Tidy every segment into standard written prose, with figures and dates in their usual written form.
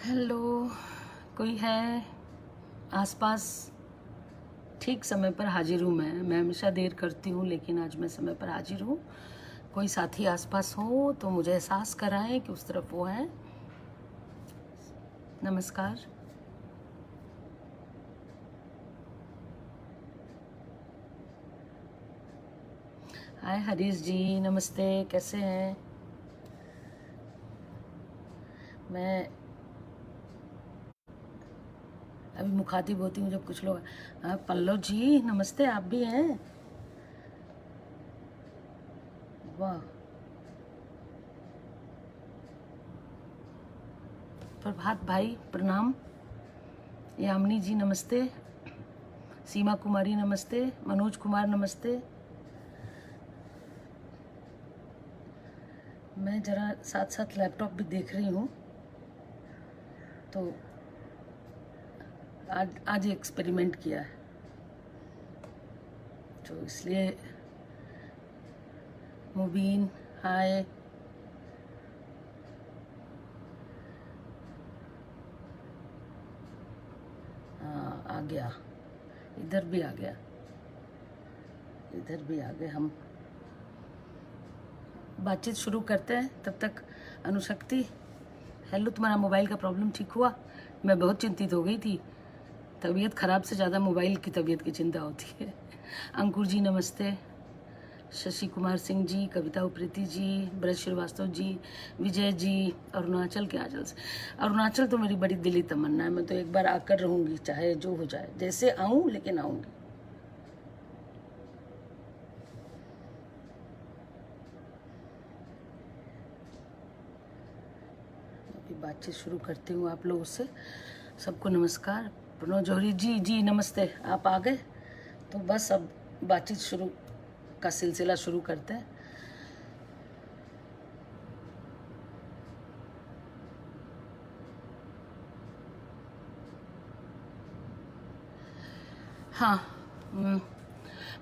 Hello, कोई है आसपास? ठीक समय पर हाजिर हूँ। मैं हमेशा देर करती हूँ, लेकिन आज मैं समय पर हाजिर हूँ। कोई साथी आसपास हो तो मुझे एहसास कराएं कि उस तरफ वो है। नमस्कार। हाय हरीश जी, नमस्ते, कैसे हैं? मैं अभी मुखातिब होती हूँ जब कुछ लोग। हाँ पल्लव जी, नमस्ते, आप भी हैं? वाह। प्रभात भाई प्रणाम। यामिनी जी नमस्ते। सीमा कुमारी नमस्ते। मनोज कुमार नमस्ते। मैं ज़रा साथ साथ लैपटॉप भी देख रही हूँ, तो आज एक्सपेरिमेंट किया है, तो इसलिए। मुबीन हाय। हाँ आ गया, इधर भी आ गया, इधर भी आ गए हम। बातचीत शुरू करते हैं तब तक। अनुशक्ति, हेलो, तुम्हारा मोबाइल का प्रॉब्लम ठीक हुआ? मैं बहुत चिंतित हो गई थी। तबीयत खराब से ज़्यादा मोबाइल की तबीयत की चिंता होती है। अंकुर जी नमस्ते। शशि कुमार सिंह जी, कविता उप्रेती जी, ब्रज श्रीवास्तव जी, विजय जी, अरुणाचल के आंचल से। अरुणाचल तो मेरी बड़ी दिली तमन्ना है। मैं तो एक बार आकर रहूँगी, चाहे जो हो जाए, जैसे आऊँ लेकिन आऊँगी। अभी बातचीत शुरू करती हूँ आप लोगों से। सबको नमस्कार। प्रणव जौहरी जी, जी नमस्ते, आप आ गए? तो बस अब बातचीत शुरू का सिलसिला शुरू करते हैं। हाँ।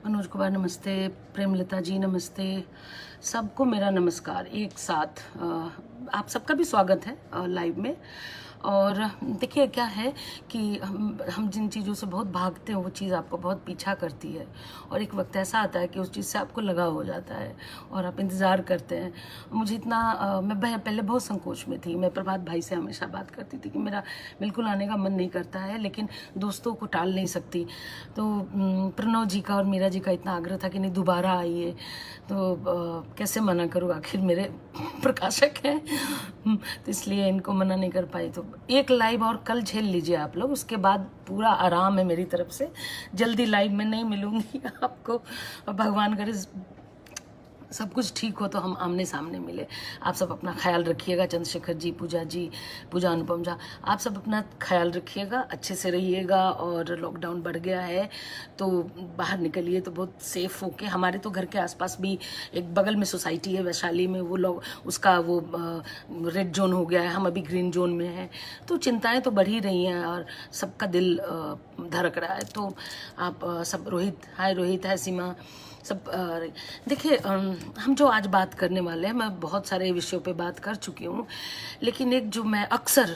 मनोज कुमार नमस्ते। प्रेमलता जी नमस्ते। सबको मेरा नमस्कार एक साथ। आप सबका भी स्वागत है लाइव में। और देखिए क्या है कि हम जिन चीज़ों से बहुत भागते हैं वो चीज़ आपको बहुत पीछा करती है, और एक वक्त ऐसा आता है कि उस चीज़ से आपको लगाव हो जाता है और आप इंतज़ार करते हैं। मुझे इतना मैं पहले बहुत संकोच में थी। मैं प्रभात भाई से हमेशा बात करती थी कि मेरा बिल्कुल आने का मन नहीं करता है, लेकिन दोस्तों को टाल नहीं सकती। तो प्रणव जी का और मीरा जी का इतना आग्रह था कि नहीं दोबारा आइए, तो कैसे मना करूँ, आखिर मेरे प्रकाशक हैं। तो इसलिए इनको मना नहीं कर पाई। तो एक लाइव और कल झेल लीजिए आप लोग, उसके बाद पूरा आराम है मेरी तरफ से। जल्दी लाइव में नहीं मिलूंगी आपको, और भगवान करे सब कुछ ठीक हो तो हम आमने सामने मिले। आप सब अपना ख्याल रखिएगा। चंद्रशेखर जी, पूजा अनुपम झा, आप सब अपना ख्याल रखिएगा, अच्छे से रहिएगा। और लॉकडाउन बढ़ गया है तो बाहर निकलिए तो बहुत सेफ होके। हमारे तो घर के आसपास भी एक बगल में सोसाइटी है वैशाली में, वो लोग उसका वो रेड जोन हो गया है, हम अभी ग्रीन जोन में हैं। तो चिंताएं तो बढ़ ही रही हैं और सबका दिल धड़क रहा है। तो आप सब, रोहित हाय, रोहित है, सीमा, सब देखिए हम जो आज बात करने वाले हैं, मैं बहुत सारे विषयों पे बात कर चुकी हूँ, लेकिन एक जो मैं अक्सर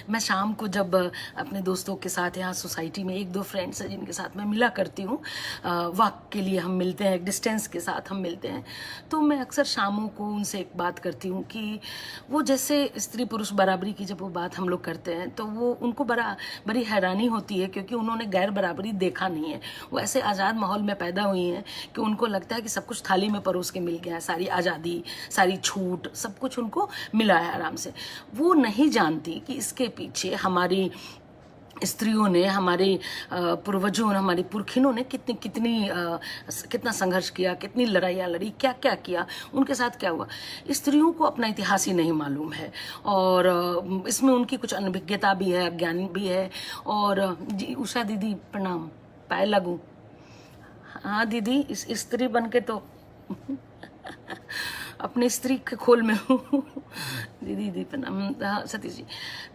मैं शाम को जब अपने दोस्तों के साथ यहाँ सोसाइटी में एक दो फ्रेंड्स हैं जिनके साथ मैं मिला करती हूँ, वॉक के लिए हम मिलते हैं, डिस्टेंस के साथ हम मिलते हैं, तो मैं अक्सर शामों को उनसे एक बात करती हूँ कि वो जैसे स्त्री पुरुष बराबरी की जब वो बात हम लोग करते हैं तो वो उनको बड़ी हैरानी होती है, क्योंकि उन्होंने गैर बराबरी देखा नहीं है। वो ऐसे आज़ाद माहौल में पैदा हुई हैं कि उनको लगता है कि सब कुछ थाली में परोस के मिल गया है, सारी आज़ादी, सारी छूट, सब कुछ उनको मिला है आराम से। वो नहीं जानती कि इसके पीछे हमारी स्त्रियों ने, हमारे पूर्वजों और हमारी पुरखिनों ने कितना संघर्ष किया, कितनी लड़ाइयाँ लड़ी, क्या क्या किया, उनके साथ क्या हुआ। स्त्रियों को अपना इतिहास ही नहीं मालूम है, और इसमें उनकी कुछ अनभिज्ञता भी है, अज्ञान भी है। और जी उषा दीदी प्रणाम, पाए लगूं। हाँ दीदी, इस स्त्री बन के तो अपनी स्त्री के खोल में हूँ। दीदी दीदी प्रणाम। हाँ सतीश जी,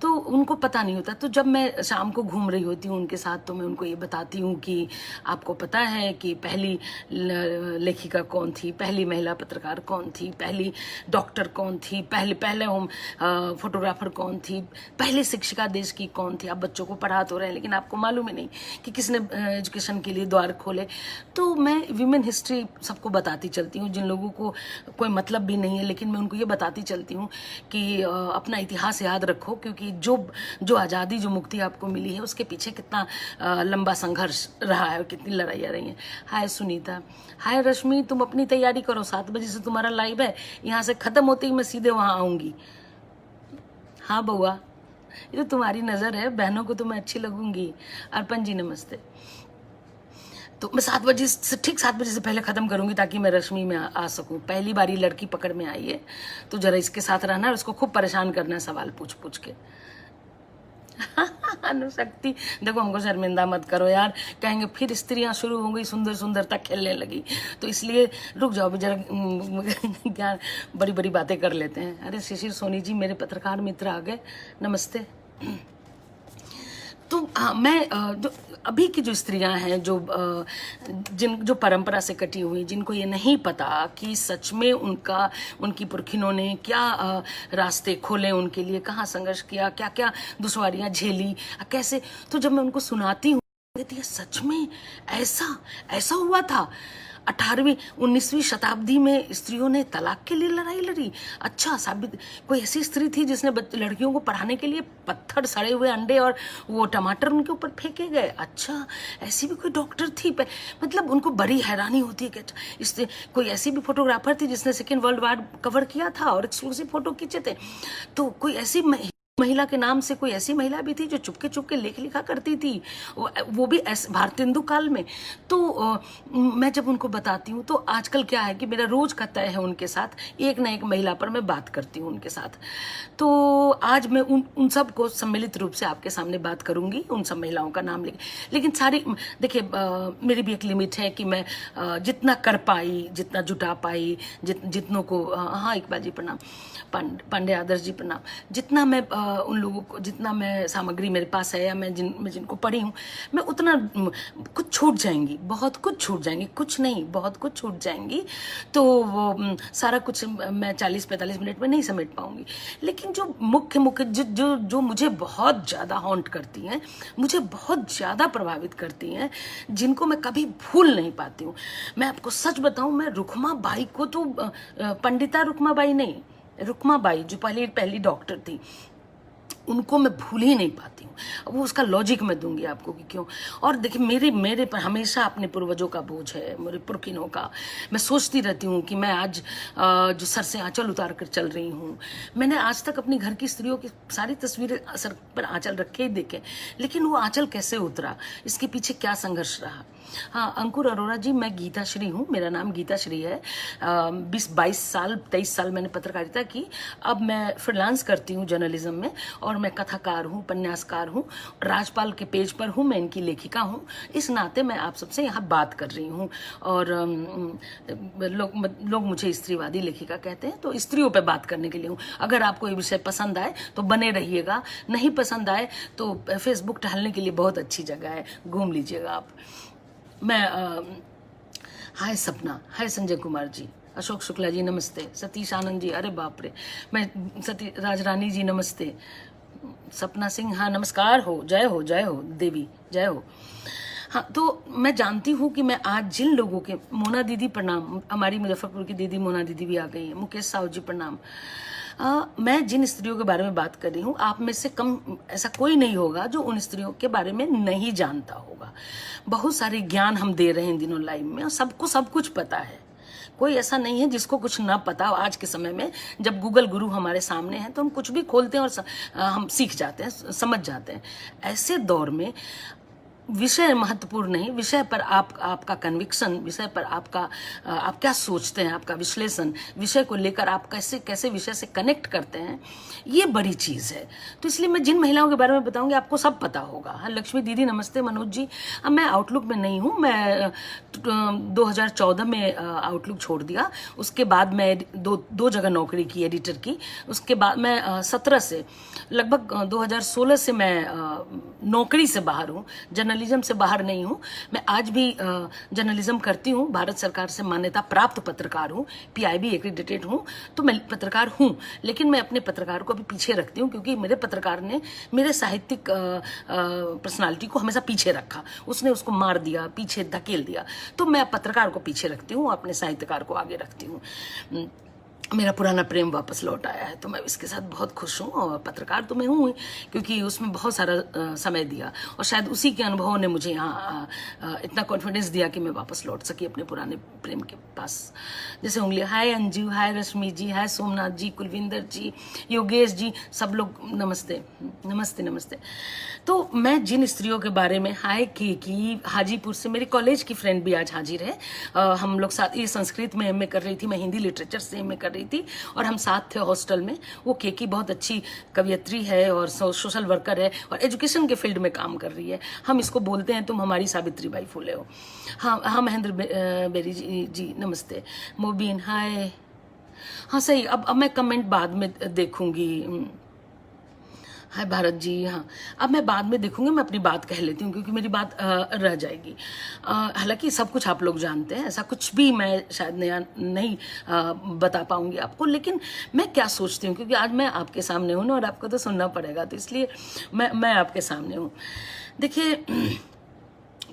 तो उनको पता नहीं होता। तो जब मैं शाम को घूम रही होती हूँ उनके साथ, तो मैं उनको ये बताती हूँ कि आपको पता है कि पहली लेखिका कौन थी, पहली महिला पत्रकार कौन थी, पहली डॉक्टर कौन थी, पहले होम फोटोग्राफर कौन थी, पहली शिक्षिका देश की कौन थी। आप बच्चों को पढ़ा तो रहे हैं, लेकिन आपको मालूम ही नहीं कि किसने एजुकेशन के लिए द्वार खोले। तो मैं विमेन हिस्ट्री सबको बताती चलती हूँ, जिन लोगों को कोई मतलब भी नहीं है, लेकिन मैं उनको ये बताती चलती हूँ कि अपना इतिहास याद रखो, क्योंकि जो आज़ादी, जो मुक्ति आपको मिली है, उसके पीछे कितना लंबा संघर्ष रहा है, कितनी लड़ाइयाँ रही हैं। हाय सुनीता, हाय रश्मि, तुम अपनी तैयारी करो, 7 बजे से तुम्हारा लाइव है, यहाँ से ख़त्म होते ही मैं सीधे वहाँ आऊँगी। हाँ बउआ, ये तो तुम्हारी नज़र है, बहनों को तो मैं अच्छी लगूंगी। अर्पण जी नमस्ते। तो मैं 7 बजे से, ठीक 7 बजे से पहले ख़त्म करूंगी, ताकि मैं रश्मि में आ सकूं। पहली बारी लड़की पकड़ में आई है, तो जरा इसके साथ रहना है, उसको खूब परेशान करना है सवाल पूछ पूछ के। अनुशक्ति, देखो हमको शर्मिंदा मत करो यार, कहेंगे फिर स्त्रियां शुरू हो गई सुंदर सुंदरता खेलने लगी, तो इसलिए रुक जाओ जरा, क्या बड़ी बड़ी बातें कर लेते हैं। अरे शिशिर सोनी जी, मेरे पत्रकार मित्र आ गए, नमस्ते। तो मैं जो अभी की जो स्त्रियां हैं, जो परंपरा से कटी हुई, जिनको ये नहीं पता कि सच में उनकी पुरखिनों ने क्या रास्ते खोले उनके लिए, कहाँ संघर्ष किया, क्या क्या दुश्वारियां झेली, कैसे, तो जब मैं उनको सुनाती हूँ, कहती है सच में ऐसा ऐसा हुआ था। 18वीं 19वीं शताब्दी में स्त्रियों ने तलाक के लिए लड़ाई लड़ी। अच्छा, साबित कोई ऐसी स्त्री थी जिसने लड़कियों को पढ़ाने के लिए पत्थर, सड़े हुए अंडे और वो टमाटर उनके ऊपर फेंके गए। अच्छा, ऐसी भी कोई डॉक्टर थी। मतलब उनको बड़ी हैरानी होती है कि इससे कोई ऐसी भी फोटोग्राफर थी जिसने सेकेंड वर्ल्ड वार कवर किया था और एक्सक्लूसिव फोटो खींचे थे। तो कोई ऐसी महिला के नाम से कोई ऐसी महिला भी थी जो चुपके चुपके लेख लिखा करती थी, वो भी भारतेंदु काल में। तो मैं जब उनको बताती हूँ, तो आजकल क्या है कि मेरा रोज का तय है उनके साथ, एक ना एक महिला पर मैं बात करती हूँ उनके साथ। तो आज मैं उन सब को सम्मिलित रूप से आपके सामने बात करूंगी, उन सब महिलाओं का नाम लेके। लेकिन सारी, देखिए मेरी भी एक लिमिट है कि मैं जितना कर पाई, जितना जुटा पाई, जितनों को, हाँ इकबाल जी प्रणाम, पांडे आदर्श जी प्रणाम, जितना मैं उन लोगों को, जितना मैं सामग्री मेरे पास है या मैं जिनको पढ़ी हूँ, मैं उतना, कुछ छूट जाएंगी, बहुत कुछ छूट जाएंगी, कुछ नहीं बहुत कुछ छूट जाएंगी। तो वो सारा कुछ मैं 40-45 मिनट में नहीं समेट पाऊंगी। लेकिन जो मुख्य जो मुझे बहुत ज़्यादा हॉन्ट करती हैं, मुझे बहुत ज़्यादा प्रभावित करती हैं, जिनको मैं कभी भूल नहीं पाती हूँ, मैं आपको सच बताऊँ, मैं रुखमा बाई को तो, पंडिता रुखमा बाई नहीं, रुक्मा बाई जो पहली डॉक्टर थी, उनको मैं भूल ही नहीं पाती हूँ। वो उसका लॉजिक मैं दूंगी आपको कि क्यों। और देखिए मेरे पर हमेशा अपने पूर्वजों का बोझ है, मेरे पुरखिनों का। मैं सोचती रहती हूँ कि मैं आज जो सर से आंचल उतार कर चल रही हूँ, मैंने आज तक अपनी घर की स्त्रियों की सारी तस्वीरें सर पर आंचल रखे ही देखे, लेकिन वो आंचल कैसे उतरा, इसके पीछे क्या संघर्ष रहा। हाँ अंकुर अरोड़ा जी, मैं गीता श्री हूँ, मेरा नाम गीता श्री है। 23 साल मैंने पत्रकारिता की। अब मैं फ्रीलांस करती हूँ जर्नलिज्म में, और मैं कथाकार हूँ, उपन्यासकार हूँ, राजपाल के पेज पर हूँ, मैं इनकी लेखिका हूँ। इस नाते मैं आप सबसे यहाँ बात कर रही हूँ। और लोग मुझे स्त्रीवादी लेखिका कहते हैं, तो स्त्रियों पे बात करने के लिए हूँ। अगर आपको ये विषय पसंद आए तो बने रहिएगा, नहीं पसंद आए तो फेसबुक टहलने के लिए बहुत अच्छी जगह है, घूम लीजिएगा आप। मैं हाय सपना, हाय संजय कुमार जी, अशोक शुक्ला जी नमस्ते, सतीश आनंद जी, अरे बाप रे, मैं राजरानी जी नमस्ते, सपना सिंह हाँ नमस्कार हो, जय हो देवी, जय हो। हाँ, तो मैं जानती हूँ कि मैं आज जिन लोगों के, मोना दीदी प्रणाम, हमारी मुजफ्फरपुर की दीदी मोना दीदी भी आ गई है, मुकेश साहू जी प्रणाम। मैं जिन स्त्रियों के बारे में बात कर रही हूँ, आप में से कम ऐसा कोई नहीं होगा जो उन स्त्रियों के बारे में नहीं जानता होगा। बहुत सारे ज्ञान हम दे रहे हैं इन दिनों लाइव में, और सबको सब कुछ पता है, कोई ऐसा नहीं है जिसको कुछ ना पता हो। आज के समय में जब गूगल गुरु हमारे सामने हैं, तो हम कुछ भी खोलते हैं और हम सीख जाते हैं, समझ जाते हैं। ऐसे दौर में विषय महत्वपूर्ण नहीं, विषय पर आपका कन्विक्शन, विषय पर आपका आप क्या सोचते हैं, आपका विश्लेषण, विषय को लेकर आप कैसे कैसे विषय से कनेक्ट करते हैं, ये बड़ी चीज़ है। तो इसलिए मैं जिन महिलाओं के बारे में बताऊंगी आपको सब पता होगा। हाँ, लक्ष्मी दीदी नमस्ते, मनोज जी। अब मैं आउटलुक में नहीं हूँ, मैं 2014 में आउटलुक छोड़ दिया। उसके बाद मैं दो जगह नौकरी की एडिटर की। उसके बाद मैं 17 से लगभग 2016 से मैं नौकरी से बाहर हूँ, जर्नलिज्म से बाहर नहीं हूँ। मैं आज भी जर्नलिज्म करती हूँ, भारत सरकार से मान्यता प्राप्त पत्रकार हूँ, PIB एक्रीडिटेड हूँ, तो मैं पत्रकार हूँ। लेकिन मैं अपने पत्रकार को भी पीछे रखती हूँ, क्योंकि मेरे पत्रकार ने मेरे साहित्यिक पर्सनालिटी को हमेशा पीछे रखा, उसने उसको मार दिया, पीछे धकेल दिया। तो मैं पत्रकार को पीछे रखती हूँ, अपने साहित्यकार को आगे रखती हूँ। मेरा पुराना प्रेम वापस लौट आया है, तो मैं इसके साथ बहुत खुश हूँ। और पत्रकार तो मैं हूँ, क्योंकि उसमें बहुत सारा समय दिया, और शायद उसी के अनुभवों ने मुझे यहाँ इतना कॉन्फिडेंस दिया कि मैं वापस लौट सकी अपने पुराने प्रेम के पास। जैसे उंगली, हाय अंजू, हाय रश्मि जी, हाय सोमनाथ जी, कुलविंदर जी, योगेश जी, सब लोग नमस्ते नमस्ते नमस्ते। तो मैं जिन स्त्रियों के बारे में, हाय की हाजीपुर से मेरी कॉलेज की फ्रेंड भी आज हाजिर है। हम लोग साथ, ये संस्कृत में MA कर रही थी, मैं हिंदी लिटरेचर से MA कर रही थी, और हम साथ थे हॉस्टल में। वो केकी बहुत अच्छी कवियत्री है और सोशल वर्कर है, और एजुकेशन के फील्ड में काम कर रही है। हम इसको बोलते हैं तुम हमारी सावित्री बाई फुले हो। हाँ महेंद्र बेरी जी नमस्ते। मोबिन हाय। हाँ सही, अब मैं कमेंट बाद में देखूंगी। हाय भारत जी। हाँ, अब मैं बाद में देखूंगी, मैं अपनी बात कह लेती हूँ, क्योंकि मेरी बात रह जाएगी। हालांकि सब कुछ आप लोग जानते हैं, ऐसा कुछ भी मैं शायद नया नहीं बता पाऊंगी आपको, लेकिन मैं क्या सोचती हूँ, क्योंकि आज मैं आपके सामने हूँ ना, और आपको तो सुनना पड़ेगा, तो इसलिए मैं आपके सामने हूँ। देखिए,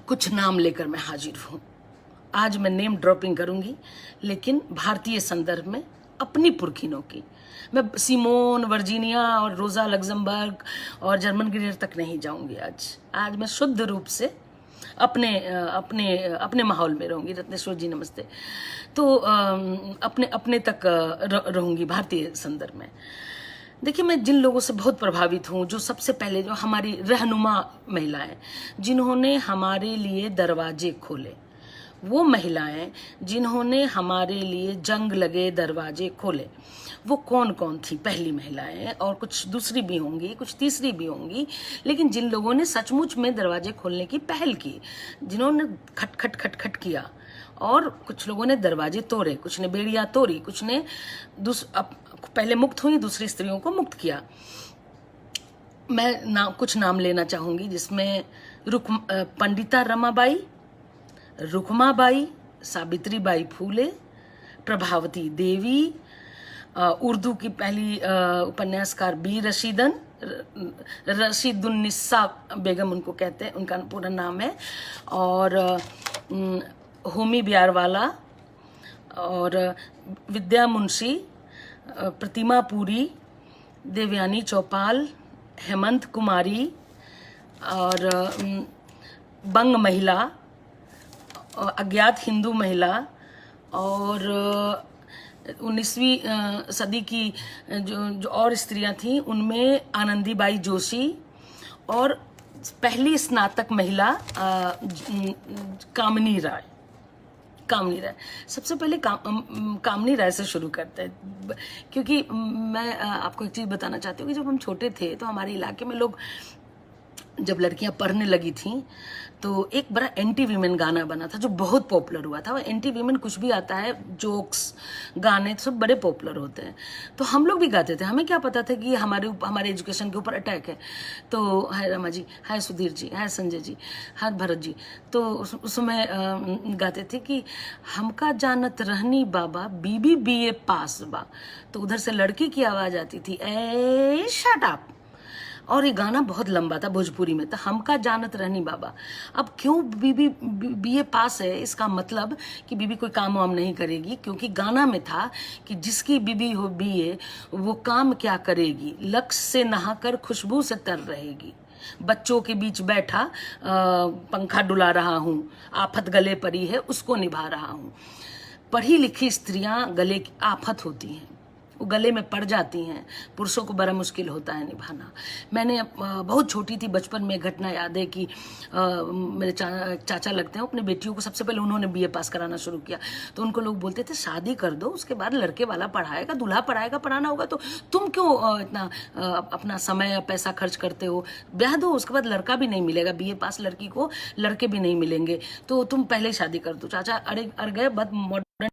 कुछ नाम लेकर मैं हाजिर हूँ। आज मैं नेम ड्रॉपिंग करूंगी, लेकिन भारतीय संदर्भ में अपनी पुरखिनों की। मैं सिमोन, वर्जीनिया और रोजा लग्जमबर्ग और जर्मन ग्रीनर तक नहीं जाऊंगी। आज मैं शुद्ध रूप से अपने माहौल में रहूंगी। रत्नेश्वर जी नमस्ते। तो अपने तक रहूंगी भारतीय संदर्भ में। देखिए, मैं जिन लोगों से बहुत प्रभावित हूँ, जो सबसे पहले, जो हमारी रहनुमा महिलाएं, जिन्होंने हमारे लिए दरवाजे खोले, वो महिलाएं जिन्होंने हमारे लिए जंग लगे दरवाजे खोले, वो कौन कौन थी? पहली महिलाएं, और कुछ दूसरी भी होंगी, कुछ तीसरी भी होंगी, लेकिन जिन लोगों ने सचमुच में दरवाजे खोलने की पहल की, जिन्होंने खट खट खट खट किया, और कुछ लोगों ने दरवाजे तोड़े, कुछ ने बेड़ियां तोड़ी, कुछ ने पहले मुक्त हुई, दूसरी स्त्रियों को मुक्त किया। मैं कुछ नाम लेना चाहूंगी, जिसमें पंडिता रमाबाई, रुकमाबाई, सावित्रीबाई फूले, प्रभावती देवी, उर्दू की पहली उपन्यासकार बी रशीदुन्निसा बेगम उनको कहते हैं, उनका पूरा नाम है, और होमी ब्यारवाला, और विद्या मुंशी, प्रतिमा पुरी, देवयानी चौपाल, हेमंत कुमारी, और बंग महिला, अज्ञात हिंदू महिला, और 19वीं सदी की जो और स्त्रियां थीं, उनमें आनंदीबाई जोशी, और पहली स्नातक महिला कामिनी राय। सबसे पहले कामिनी राय से शुरू करते हैं, क्योंकि मैं आपको एक चीज़ बताना चाहती हूँ कि जब हम छोटे थे, तो हमारे इलाके में लोग, जब लड़कियां पढ़ने लगी थीं, तो एक बड़ा एंटी वीमेन गाना बना था, जो बहुत पॉपुलर हुआ था। वो एंटी वीमेन कुछ भी आता है, जोक्स, गाने सब बड़े पॉपुलर होते हैं, तो हम लोग भी गाते थे। हमें क्या पता था कि हमारे एजुकेशन के ऊपर अटैक है। तो हाय रमा जी, हाय सुधीर जी, हाय संजय जी, हाय भरत जी। तो उसमें गाते थे कि हमका जानत रहनी बाबा, बीबी BA पास बा। तो उधर से लड़की की आवाज़ आती थी, ए शट अप। और ये गाना बहुत लंबा था, भोजपुरी में था, हमका जानत रहनी बाबा। अब क्यों बीबी BA पास है? इसका मतलब कि बीबी कोई काम वाम नहीं करेगी, क्योंकि गाना में था कि जिसकी बीबी हो BA, वो काम क्या करेगी? लक्ष्य से नहाकर खुशबू से तर रहेगी, बच्चों के बीच बैठा पंखा डुला रहा हूँ, आफत गले पड़ी है उसको निभा रहा हूँ। पढ़ी लिखी स्त्रियां गले की आफत होती हैं, वो गले में पड़ जाती हैं, पुरुषों को बड़ा मुश्किल होता है निभाना। मैंने बहुत छोटी थी, बचपन में घटना याद है कि मेरे चाचा लगते हैं, अपने बेटियों को सबसे पहले उन्होंने बीए पास कराना शुरू किया। तो उनको लोग बोलते थे शादी कर दो, उसके बाद लड़के वाला पढ़ाएगा, दूल्हा पढ़ाएगा, पढ़ाना होगा तो तुम क्यों इतना अपना समय या पैसा खर्च करते हो, ब्याह दो, उसके बाद लड़का भी नहीं मिलेगा, बीए पास लड़की को लड़के भी नहीं मिलेंगे, तो तुम पहले शादी कर दो। चाचा अड़ गए, बहुत मॉडर्न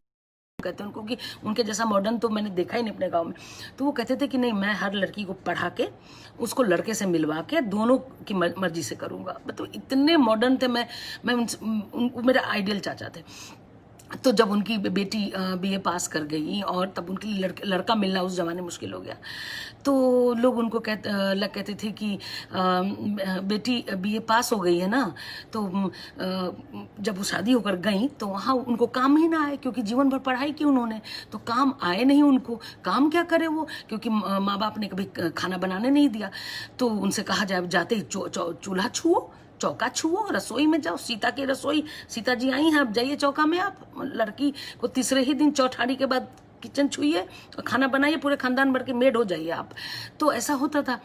कहते हैं उनको, कि उनके जैसा मॉडर्न तो मैंने देखा ही नहीं अपने गांव में। तो वो कहते थे कि नहीं, मैं हर लड़की को पढ़ा के उसको लड़के से मिलवा के दोनों की मर्जी से करूंगा। मतलब इतने मॉडर्न थे, मैं मेरे आइडियल चाचा थे। तो जब उनकी बेटी बीए पास कर गई और तब उनके लिए लड़का मिलना उस जमाने मुश्किल हो गया, तो लोग उनको कहते थे कि बेटी बीए पास हो गई है ना, तो जब वो शादी होकर गई तो वहाँ उनको काम ही ना आए, क्योंकि जीवन भर पढ़ाई की उन्होंने, तो काम आए नहीं उनको। काम क्या करे वो, क्योंकि माँ बाप ने कभी खाना बनाने नहीं दिया। तो उनसे कहा जाए, जाते ही चूल्हा छुओ, चौका छुओ, रसोई में जाओ, सीता की रसोई, सीता जी आई हैं, अब जाइए चौका में। आप लड़की को तीसरे ही दिन चौठारी के बाद किचन छुइए और खाना बनाइए, पूरे खानदान भर के मेड हो जाइए आप। तो ऐसा होता था।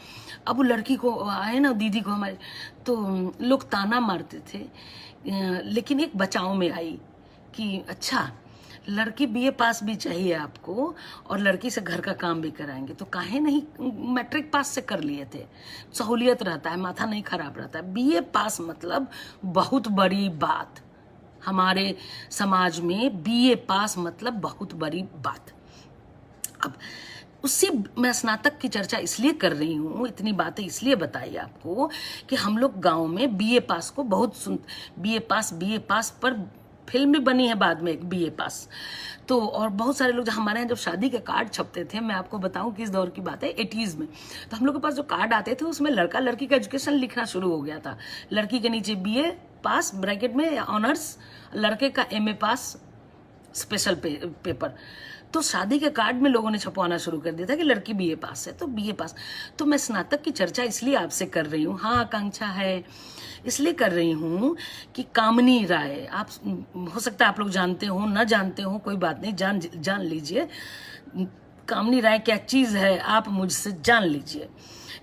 अब वो लड़की को आए ना, दीदी को हमारे, तो लोग ताना मारते थे, लेकिन एक बचाव में आई कि अच्छा, लड़की बीए पास भी चाहिए आपको और लड़की से घर का काम भी कराएंगे, तो काहे नहीं मैट्रिक पास से कर लिए थे, सहूलियत रहता है, माथा नहीं खराब रहता है। बीए पास मतलब बहुत बड़ी बात, हमारे समाज में बीए पास मतलब बहुत बड़ी बात। अब उसी मैं स्नातक की चर्चा इसलिए कर रही हूँ, इतनी बातें इसलिए बताई आपको कि हम लोग गांव में बीए पास को बहुत बीए पास पर फिल्म भी बनी है बाद में, एक बीए पास। तो और बहुत सारे लोग, हमारे यहाँ जब शादी के कार्ड छपते थे, मैं आपको बताऊं किस दौर की बात है, 80s में, तो हम लोग के पास जो कार्ड आते थे उसमें लड़का लड़की का एजुकेशन लिखना शुरू हो गया था। लड़की के नीचे बीए पास ब्रैकेट में या ऑनर्स, लड़के का एमए पास स्पेशल पेपर। तो शादी के कार्ड में लोगों ने छपवाना शुरू कर दिया था कि लड़की बीए पास है, तो बीए पास। तो मैं स्नातक की चर्चा इसलिए आपसे कर रही हूँ, हाँ आकांक्षा है, इसलिए कर रही हूँ कि कामनी राय, आप हो सकता है आप लोग जानते हो, ना जानते हो, कोई बात नहीं, जान लीजिए। कामनी राय क्या चीज है, आप मुझसे जान लीजिए।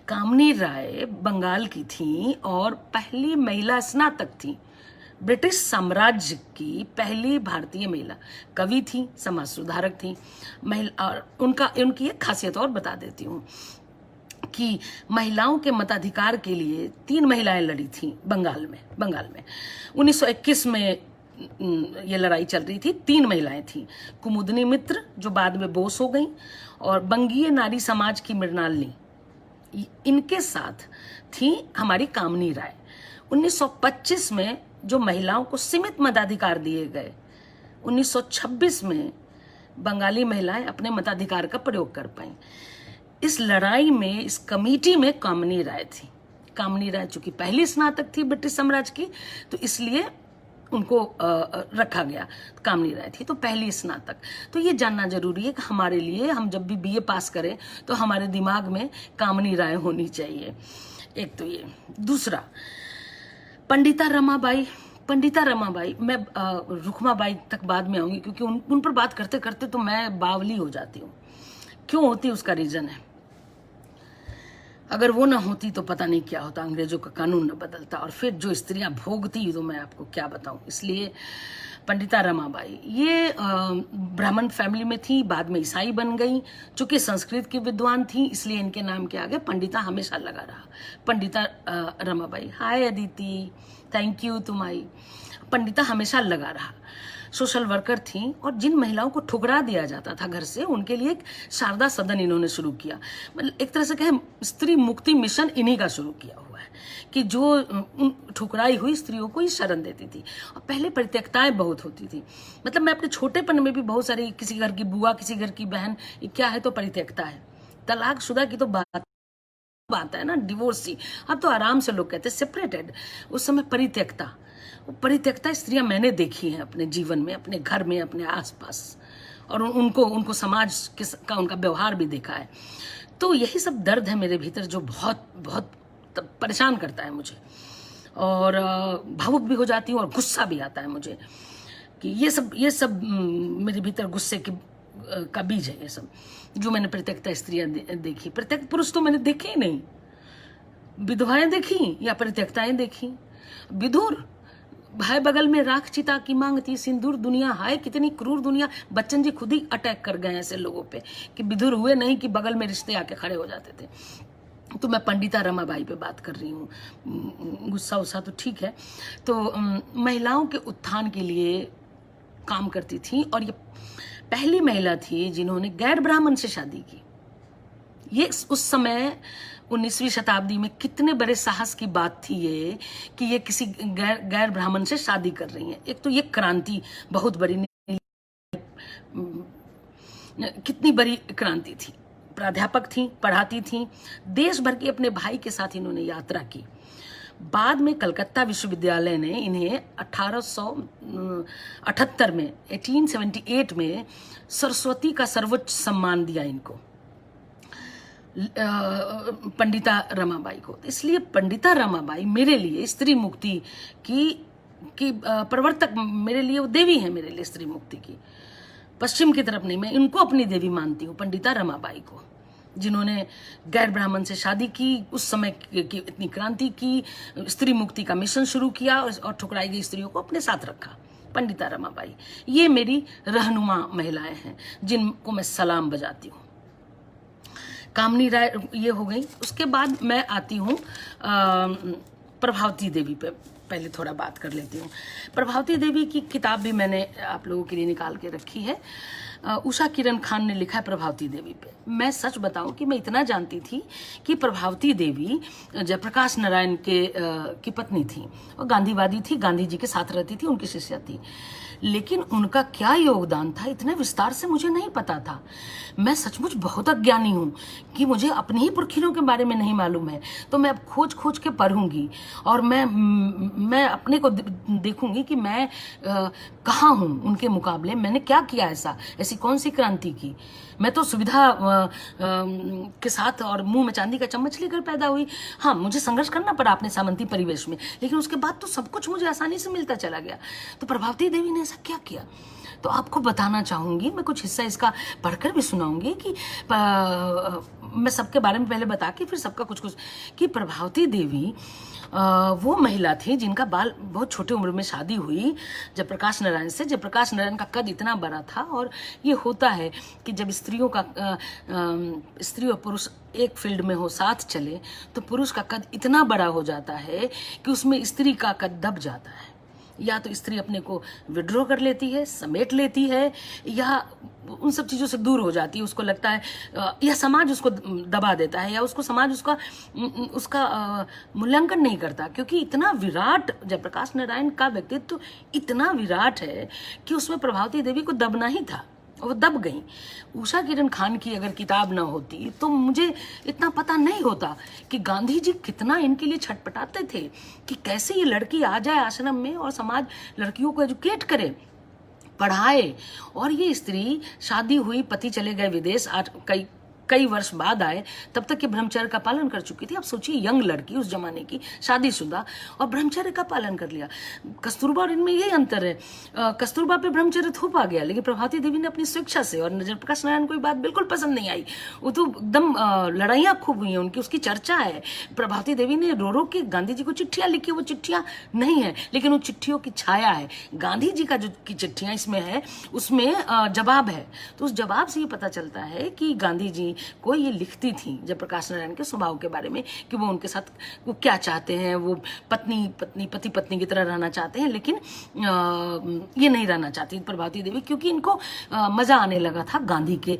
कामनी राय बंगाल की थी और पहली महिला स्नातक थी, ब्रिटिश साम्राज्य की पहली भारतीय महिला कवि थी, समाज सुधारक थी महिला। और उनकी एक खासियत और बता देती हूँ कि महिलाओं के मताधिकार के लिए 3 महिलाएं लड़ी थीं बंगाल में 1921 में ये लड़ाई चल रही थी। 3 महिलाएं थीं, कुमुदनी मित्र जो बाद में बोस हो गई, और बंगीय नारी समाज की मृणालिनी, इनके साथ थी हमारी कामनी राय। 1925 में जो महिलाओं को सीमित मताधिकार दिए गए, 1926 में बंगाली महिलाएं अपने मताधिकार का प्रयोग कर पाईं। इस लड़ाई में, इस कमेटी में कामनी राय थी। कामनी राय चूंकि पहली स्नातक थी ब्रिटिश साम्राज्य की, तो इसलिए उनको रखा गया, कामनी राय थी तो पहली स्नातक। तो ये जानना जरूरी है कि हमारे लिए, हम जब भी बीए पास करें तो हमारे दिमाग में कामनी राय होनी चाहिए। एक तो ये। दूसरा, पंडिता रमाबाई, मैं रुखमाबाई तक बाद में आऊंगी, क्योंकि उन पर बात करते करते तो मैं बावली हो जाती हूँ। क्यों होती उसका रीजन है, अगर वो ना होती तो पता नहीं क्या होता, अंग्रेजों का कानून न बदलता, और फिर जो स्त्रियां भोगती तो मैं आपको क्या बताऊं। इसलिए पंडिता रमाबाई ये ब्राह्मण फैमिली में थी, बाद में ईसाई बन गई। चूंकि संस्कृत की विद्वान थी इसलिए इनके नाम के आगे पंडिता हमेशा लगा रहा, पंडिता रमाबाई। हाय अदिति, थैंक यू, तुम आई। पंडिता हमेशा लगा रहा। सोशल वर्कर थी, और जिन महिलाओं को ठुकरा दिया जाता था घर से, उनके लिए एक शारदा सदन इन्होंने शुरू किया। मतलब एक तरह से कहें, स्त्री मुक्ति मिशन इन्हीं का शुरू किया हुआ है, कि जो उन ठुकराई हुई स्त्रियों को ही शरण देती थी। और पहले परित्यक्ताएं बहुत होती थी, मतलब मैं अपने छोटेपन में भी बहुत सारी, किसी घर की बुआ, किसी घर की बहन, ये क्या है तो परित्यक्ता है। तलाकशुदा की तो बात है ना, डिवोर्सी। अब तो आराम से लोग कहते हैं सेपरेटेड, उस समय परित्यक्ता स्त्रियां मैंने देखी हैं अपने जीवन में, अपने घर में, अपने आसपास, और उनको समाज का उनका व्यवहार भी देखा है। तो यही सब दर्द है मेरे भीतर, जो बहुत बहुत परेशान करता है मुझे, और भावुक भी हो जाती हूँ और गुस्सा भी आता है मुझे कि ये सब मेरे भीतर गुस्से की का बीज है ये सब, जो मैंने प्रत्यक्षता स्त्रियां देखी। प्रत्यक्ष पुरुष तो मैंने देखे ही नहीं, विधवाएं देखी या प्रत्यक्षताएं देखी। विदुर, भाई बगल में राख चिता की मांगती सिंदूर दुनिया, हाय कितनी क्रूर दुनिया। बच्चन जी खुद ही अटैक कर गए ऐसे लोगों पे कि विदुर हुए नहीं कि बगल में रिश्ते आके खड़े हो जाते थे। तो मैं पंडिता रमाबाई पे बात कर रही हूँ, गुस्सा उस्सा तो ठीक है। तो महिलाओं के उत्थान के लिए काम करती थी, और ये पहली महिला थी जिन्होंने गैर ब्राह्मण से शादी की। ये उस समय 19वीं शताब्दी में कितने बड़े साहस की बात थी ये, कि ये किसी गैर ब्राह्मण से शादी कर रही हैं। एक तो ये क्रांति बहुत बड़ी, कितनी बड़ी क्रांति थी। प्राध्यापक थी, पढ़ाती थी, देश भर की अपने भाई के साथ इन्होंने यात्रा की। बाद में कलकत्ता विश्वविद्यालय ने इन्हें 1878 में 1878 में सरस्वती का सर्वोच्च सम्मान दिया इनको, पंडिता रमाबाई को। इसलिए पंडिता रमाबाई मेरे लिए स्त्री मुक्ति की प्रवर्तक, मेरे लिए वो देवी है, मेरे लिए स्त्री मुक्ति की। पश्चिम की तरफ नहीं, मैं इनको अपनी देवी मानती हूँ, पंडिता रमाबाई को, जिन्होंने गैर ब्राह्मण से शादी की, उस समय की इतनी क्रांति की, स्त्री मुक्ति का मिशन शुरू किया और ठुकराई गई स्त्रियों को अपने साथ रखा। पंडिता रमाबाई, ये मेरी रहनुमा महिलाएं हैं जिनको मैं सलाम बजाती हूँ। कामनी राय ये हो गई। उसके बाद मैं आती हूँ प्रभावती देवी पे। पहले थोड़ा बात कर लेती हूँ। प्रभावती देवी की किताब भी मैंने आप लोगों के लिए निकाल के रखी है। उषा किरण खान ने लिखा है प्रभावती देवी पे। मैं सच बताऊं कि मैं इतना जानती थी कि प्रभावती देवी जयप्रकाश नारायण की पत्नी थी और गांधीवादी थी, गांधी जी के साथ रहती थी, उनकी शिष्या थी। लेकिन उनका क्या योगदान था इतने विस्तार से मुझे नहीं पता था। मैं सचमुच बहुत अज्ञानी हूँ कि मुझे अपने ही पुरखियों के बारे में नहीं मालूम है। तो मैं अब खोज खोज के पढ़ूंगी और मैं अपने को देखूंगी कि मैं कहाँ हूँ उनके मुकाबले, मैंने क्या किया ऐसी कौन सी क्रांति की। मैं तो सुविधा के साथ और मुंह में चांदी का चम्मच लेकर पैदा हुई। हाँ, मुझे संघर्ष करना पड़ा अपने सामंती परिवेश में, लेकिन उसके बाद तो सब कुछ मुझे आसानी से मिलता चला गया। तो प्रभावती देवी ने ऐसा क्या किया, तो आपको बताना चाहूंगी। मैं कुछ हिस्सा इसका पढ़कर भी सुनाऊंगी कि मैं सबके बारे में पहले बता के फिर सबका कुछ कुछ कि प्रभावती देवी वो महिला थी जिनका बाल बहुत छोटी उम्र में शादी हुई जयप्रकाश नारायण से। जयप्रकाश नारायण का कद इतना बड़ा था, और ये होता है कि जब स्त्री और पुरुष एक फील्ड में हो, साथ चले, तो पुरुष का कद इतना बड़ा हो जाता है कि उसमें स्त्री का कद दब जाता है। या तो स्त्री अपने को विड्रॉ कर लेती है, समेट लेती है, या उन सब चीज़ों से दूर हो जाती है। उसको लगता है या समाज उसको दबा देता है, या उसको समाज उसका मूल्यांकन नहीं करता, क्योंकि इतना विराट जयप्रकाश नारायण का व्यक्तित्व इतना विराट है कि उसमें प्रभावती देवी को दबना ही था, वो दब गई। उषा किरण खान की अगर किताब ना होती तो मुझे इतना पता नहीं होता कि गांधी जी कितना इनके लिए छटपटाते थे कि कैसे ये लड़की आ जाए आश्रम में और समाज लड़कियों को एजुकेट करे, पढ़ाए। और ये स्त्री शादी हुई, पति चले गए विदेश, कई वर्ष बाद आए, तब तक ये ब्रह्मचर्य का पालन कर चुकी थी। आप सोचिए, यंग लड़की उस जमाने की, शादीशुदा, और ब्रह्मचर्य का पालन कर लिया। कस्तूरबा और इनमें यही अंतर है, कस्तूरबा पे ब्रह्मचर्य थोप आ गया, लेकिन प्रभावती देवी ने अपनी स्वेच्छा से, और जयप्रकाश नारायण को बात बिल्कुल पसंद नहीं आई। वो तो एकदम लड़ाइयाँ खूब हुई हैं उनकी, उसकी चर्चा है। प्रभावती देवी ने रो रो के गांधी जी को चिट्ठियाँ लिखी, वो चिट्ठियाँ नहीं है लेकिन वो चिट्ठियों की छाया है। गांधी जी का जो की चिट्ठियाँ इसमें है, उसमें जवाब है। तो उस जवाब से ये पता चलता है कि गांधी जी को ये लिखती थी जयप्रकाश नारायण के स्वभाव के बारे में, कि वो उनके साथ वो क्या चाहते हैं। वो पति पत्नी की तरह रहना चाहते हैं, लेकिन ये नहीं रहना चाहती प्रभावती देवी, क्योंकि इनको मजा आने लगा था गांधी के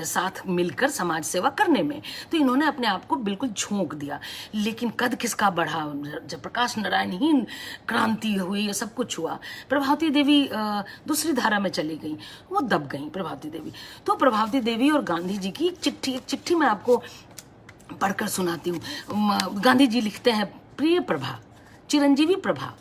साथ मिलकर समाज सेवा करने में। तो इन्होंने अपने आप को बिल्कुल झोंक दिया। लेकिन कद किसका बढ़ा, जयप्रकाश नारायण ही क्रांति हुई, ये सब कुछ हुआ। प्रभावती देवी दूसरी धारा में चली गई, वो दब गई प्रभावती देवी। तो प्रभावती देवी और गांधी जी की एक चिट्ठी मैं आपको पढ़कर सुनाती हूँ। गांधी जी लिखते हैं, प्रिय प्रभा, चिरंजीवी प्रभा,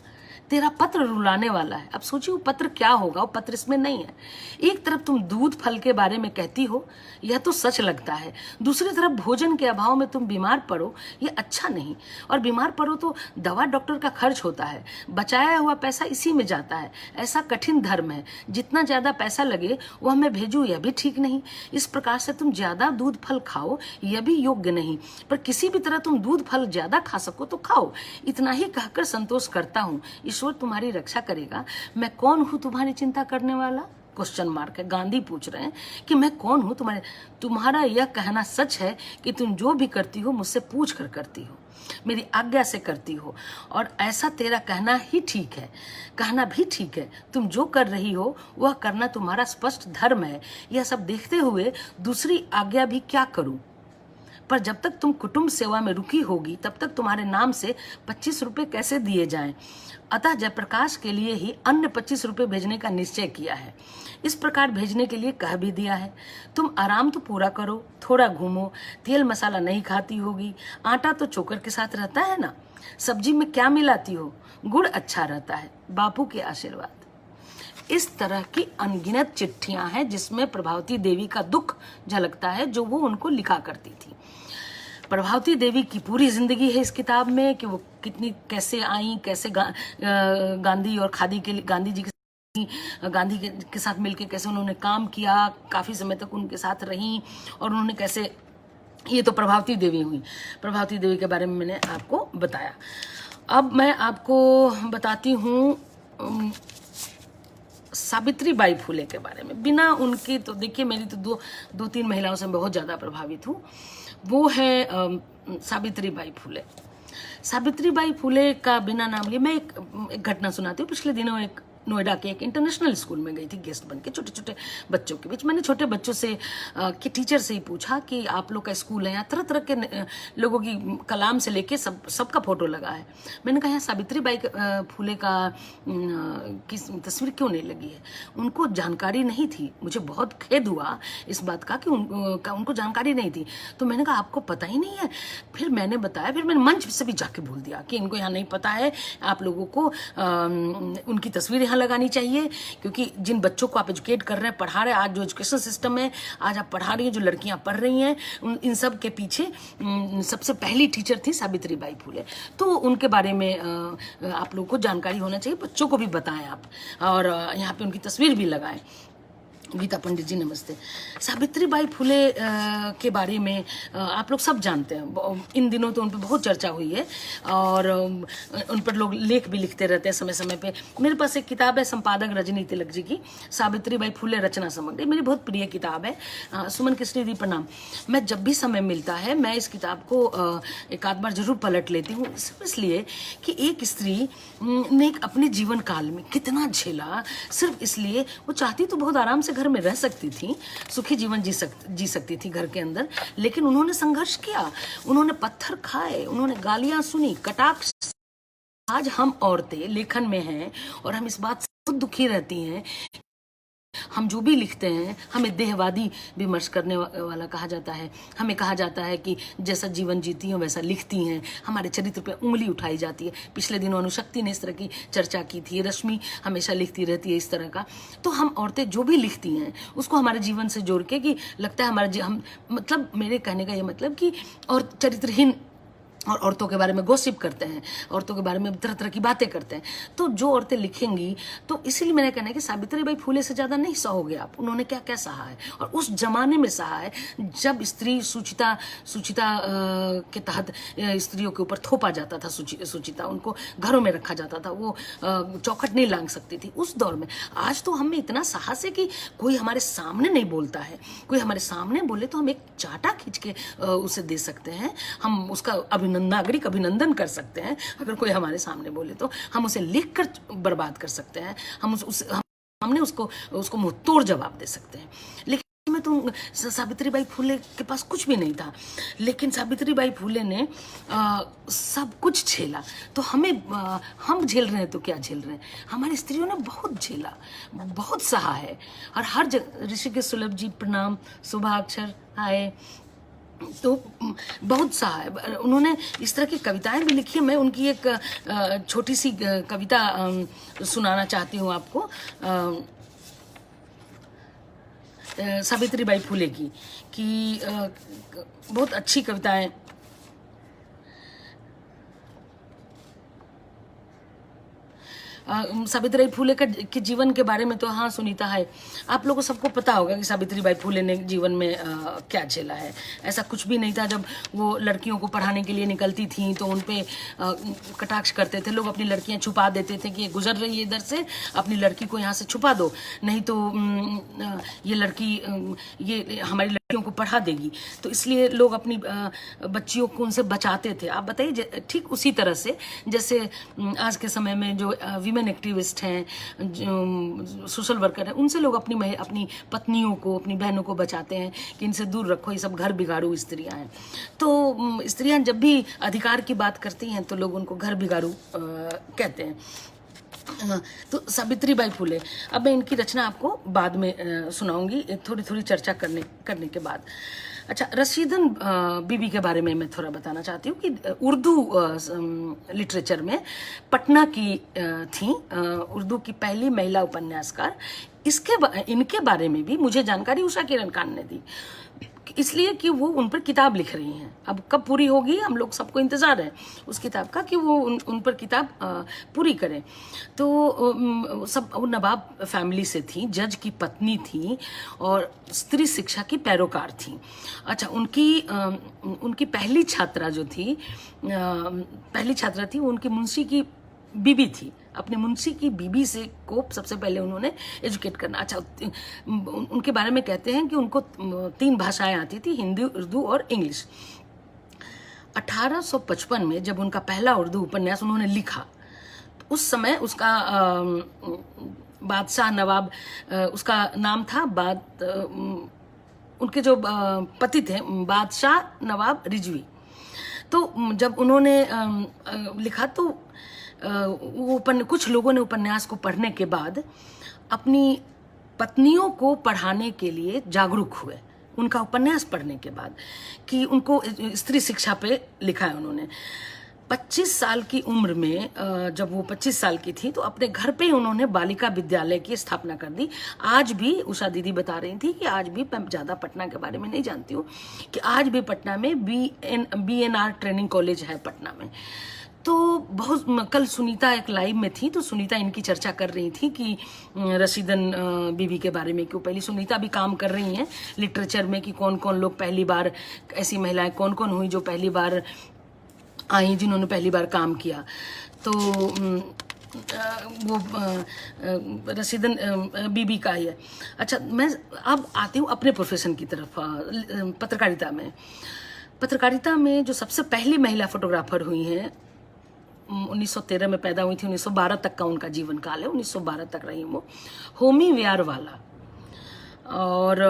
तेरा पत्र रुलाने वाला है। अब सोचिए वो पत्र क्या होगा, वो पत्र इसमें नहीं है। एक तरफ तुम दूध फल के बारे में कहती हो, यह तो सच लगता है, दूसरी तरफ भोजन के अभाव में तुम बीमार पड़ो, ये अच्छा नहीं। और बीमार पड़ो तो दवा डॉक्टर का खर्च होता है, बचाया हुआ पैसा इसी में जाता है। ऐसा कठिन धर्म है, जितना ज्यादा पैसा लगे वह मैं भेजूं, यह भी ठीक नहीं। इस प्रकार से तुम ज्यादा दूध फल खाओ, यह भी योग्य नहीं, पर किसी भी तरह तुम दूध फल ज्यादा खा सको तो खाओ। इतना ही कहकर संतोष करता हूँ, ईश्वर तुम्हारी रक्षा करेगा। मैं कौन हूँ तुम्हारी चिंता करने वाला? क्वेश्चन मार्क है। गांधी पूछ रहे हैं कि मैं कौन हूँ तुम्हारा यह कहना सच है कि तुम जो भी करती हो मुझसे पूछ कर करती हो, मेरी आज्ञा से करती हो, और ऐसा तेरा कहना ही ठीक है, कहना भी ठीक है। तुम जो कर रही हो वह करना तुम्हारा स्पष्ट धर्म है। यह सब देखते हुए दूसरी आज्ञा भी क्या करूं? पर जब तक तुम कुटुंब सेवा में रुकी होगी तब तक तुम्हारे नाम से 25 रुपए कैसे दिए जाएं? अतः जयप्रकाश के लिए ही अन्य 25 रुपए भेजने का निश्चय किया है। इस प्रकार भेजने के लिए कह भी दिया है। तुम आराम तो पूरा करो, थोड़ा घूमो, तेल मसाला नहीं खाती होगी, आटा तो चोकर के साथ रहता है ना, सब्जी में क्या मिलाती हो, गुड़ अच्छा रहता है, बापू के आशीर्वाद। इस तरह की अनगिनत चिट्ठियां हैं जिसमें प्रभावती देवी का दुख झलकता है जो वो उनको लिखा करती थी। प्रभावती देवी की पूरी जिंदगी है इस किताब में कि वो कितनी कैसे आई, कैसे गांधी और खादी के लिए गांधी जी के साथ मिलकर कैसे उन्होंने काम किया, काफी समय तक उनके साथ रही, और उन्होंने कैसे, ये तो प्रभावती देवी हुई। प्रभावती देवी के बारे में मैंने आपको बताया। अब मैं आपको बताती हूँ सावित्री बाई फुले के बारे में। बिना उनके तो देखिए, मेरी तो दो तीन महिलाओं से बहुत ज़्यादा प्रभावित हूँ। वो है सावित्री बाई फुले। सावित्री बाई फुले का बिना नाम लिए मैं एक घटना सुनाती हूँ। पिछले दिनों एक नोएडा के एक इंटरनेशनल स्कूल में गई थी गेस्ट बन के, छोटे छोटे बच्चों के बीच। मैंने छोटे बच्चों से के टीचर से ही पूछा कि आप लोग का स्कूल है, यहाँ तरह तरह के लोगों की कलाम से लेके सबका फोटो लगा है। मैंने कहा यहाँ सावित्री बाई फुले का की तस्वीर क्यों नहीं लगी है? उनको जानकारी नहीं थी। मुझे बहुत खेद हुआ इस बात का कि उनको जानकारी नहीं थी। तो मैंने कहा आपको पता ही नहीं है? फिर मैंने बताया, फिर मैंने मंच से भी जाके बोल दिया कि इनको यहाँ नहीं पता है, आप लोगों को उनकी तस्वीर यहाँ लगानी चाहिए, क्योंकि जिन बच्चों को आप एजुकेट कर रहे हैं, पढ़ा रहे हैं, आज जो एजुकेशन सिस्टम है आज आप पढ़ा रही हैं, जो लड़कियां पढ़ रही हैं, इन सब के पीछे सबसे पहली टीचर थी सावित्री बाई फुले। तो उनके बारे में आप लोगों को जानकारी होना चाहिए, बच्चों को भी बताएं आप, और यहाँ पे उनकी तस्वीर भी लगाएं। गीता पंडित जी नमस्ते। सावित्री बाई फुले के बारे में आप लोग सब जानते हैं। इन दिनों तो उन पर बहुत चर्चा हुई है और उन पर लोग लेख भी लिखते रहते हैं समय समय पे। मेरे पास एक किताब है संपादक रजनी तिलक जी की, सावित्री बाई फुले रचना समग्री, मेरी बहुत प्रिय किताब है। सुमन कृष्ण दी प्रणाम। मैं जब भी समय मिलता है मैं इस किताब को एक आध बार जरूर पलट लेती हूँ, इसलिए कि एक स्त्री ने अपने जीवन काल में कितना झेला, सिर्फ इसलिए वो चाहती तो बहुत आराम से घर में रह सकती थी, सुखी जीवन जी सकती थी घर के अंदर, लेकिन उन्होंने संघर्ष किया, उन्होंने पत्थर खाए, उन्होंने गालियां सुनी, कटाक्ष। आज हम औरतें लेखन में हैं और हम इस बात से बहुत दुखी रहती हैं। हम जो भी लिखते हैं हमें देहवादी विमर्श करने वाला कहा जाता है। हमें कहा जाता है कि जैसा जीवन जीती हैं वैसा लिखती हैं, हमारे चरित्र पे उंगली उठाई जाती है। पिछले दिनों अनुशक्ति ने इस तरह की चर्चा की थी, रश्मि हमेशा लिखती रहती है इस तरह का। तो हम औरतें जो भी लिखती हैं उसको हमारे जीवन से जोड़ के, कि लगता है हमारे हम मतलब, मेरे कहने का ये मतलब कि और चरित्रहीन और औरतों के बारे में गॉसिप करते हैं, औरतों के बारे में तरह तरह की बातें करते हैं। तो जो औरतें लिखेंगी, तो इसीलिए मैंने कहना है कि सावित्री बाई फुले से ज़्यादा नहीं सहोगे आप। उन्होंने क्या क्या सहा है, और उस जमाने में सहा है जब स्त्री सूचिता के तहत स्त्रियों के ऊपर थोपा जाता था। सूचिता उनको घरों में रखा जाता था, वो चौखट नहीं लांग सकती थी उस दौर में। आज तो हमें इतना साहस है कि कोई हमारे सामने नहीं बोलता है, कोई हमारे सामने बोले तो हम एक चाटा खींच के उसे दे सकते हैं, हम उसका नागरिक अभिनंदन कर सकते हैं। अगर कोई हमारे सामने बोले तो हम उसे लिख कर बर्बाद कर सकते हैं, हम हमने उसको मुंह तोड़ जवाब दे सकते हैं। लेकिन मैं तो सावित्री बाई फुले के पास कुछ भी नहीं था, लेकिन सावित्री बाई फुले ने सब कुछ झेला। तो हम झेल रहे हैं तो क्या झेल रहे हैं, हमारी स्त्रियों ने बहुत झेला, बहुत सहा है। और हर जगह ऋषिकेश सुलभ जी प्रणाम, शुभाक्षर आए, तो बहुत सा है। उन्होंने इस तरह की कविताएं भी लिखी है। मैं उनकी एक छोटी सी कविता सुनाना चाहती हूँ आपको, सावित्रीबाई फुले की, कि बहुत अच्छी कविताएं। सावित्रीबाई फुले के जीवन के बारे में तो हाँ सुनीता है, आप लोगों को सबको पता होगा कि सावित्रीबाई फुले ने जीवन में क्या झेला है। ऐसा कुछ भी नहीं था। जब वो लड़कियों को पढ़ाने के लिए निकलती थी तो उन पे कटाक्ष करते थे लोग, अपनी लड़कियां छुपा देते थे कि ये गुजर रही है इधर से, अपनी लड़की को यहाँ से छुपा दो, नहीं तो ये लड़की ये हमारी लड़कियों को पढ़ा देगी। तो इसलिए लोग अपनी बच्चियों को उनसे बचाते थे। आप बताइए, ठीक उसी तरह से जैसे आज के समय में जो विमेन एक्टिविस्ट हैं, सोशल वर्कर हैं, उनसे लोग अपनी पत्नियों को, अपनी बहनों को बचाते हैं कि इनसे दूर रखो, ये सब घर बिगाड़ू स्त्रियां हैं। तो स्त्रियां जब भी अधिकार की बात करती हैं तो लोग उनको घर बिगाड़ू कहते हैं। तो सावित्रीबाई फुले, अब मैं इनकी रचना आपको बाद में सुनाऊंगी, थोड़ी थोड़ी चर्चा करने के बाद। अच्छा, रशीदन बीबी के बारे में मैं थोड़ा बताना चाहती हूँ कि उर्दू लिटरेचर में पटना की थी, उर्दू की पहली महिला उपन्यासकार। इनके बारे में भी मुझे जानकारी उषा किरण खान ने दी, इसलिए कि वो उन पर किताब लिख रही हैं। अब कब पूरी होगी, हम लोग सबको इंतजार है उस किताब का कि वो उन पर किताब पूरी करें। तो सब वो नवाब फैमिली से थी, जज की पत्नी थी और स्त्री शिक्षा की पैरोकार थी। अच्छा, उनकी पहली छात्रा जो थी, पहली छात्रा थी वो उनकी मुंशी की बीबी थी। अपने मुंशी की बीबी से को सबसे पहले उन्होंने एजुकेट करना। अच्छा, उनके बारे में कहते हैं कि उनको 3 भाषाएं आती थी, हिंदी, उर्दू और इंग्लिश। 1855 में जब उनका पहला उर्दू उपन्यास उन्होंने लिखा, तो उस समय उसका बादशाह नवाब, उसका नाम था उनके जो पति थे बादशाह नवाब रिजवी। तो जब उन्होंने लिखा तो कुछ लोगों ने उपन्यास को पढ़ने के बाद अपनी पत्नियों को पढ़ाने के लिए जागरूक हुए, उनका उपन्यास पढ़ने के बाद, कि उनको स्त्री शिक्षा पे लिखा है उन्होंने। 25 साल की उम्र में, जब वो 25 साल की थी तो अपने घर पे ही उन्होंने बालिका विद्यालय की स्थापना कर दी। आज भी उषा दीदी बता रही थी कि आज भी, मैं ज़्यादा पटना के बारे में नहीं जानती हूँ, कि आज भी पटना में BNR ट्रेनिंग कॉलेज है पटना में। तो बहुत, कल सुनीता एक लाइव में थी तो सुनीता इनकी चर्चा कर रही थी कि रशीदन बीबी के बारे में, क्यों पहली सुनीता भी काम कर रही हैं लिटरेचर में कि कौन कौन लोग पहली बार, ऐसी महिलाएं कौन कौन हुई जो पहली बार आई, जिन्होंने पहली बार काम किया। तो वो रशीदन बीबी का ही है। अच्छा, मैं अब आती हूँ अपने प्रोफेशन की तरफ। पत्रकारिता में जो सबसे पहली महिला फोटोग्राफर हुई हैं, 1913 में पैदा हुई थी, 1912 तक का उनका जीवन काल है, 1912 तक रही वो, होमी व्यारवाला। और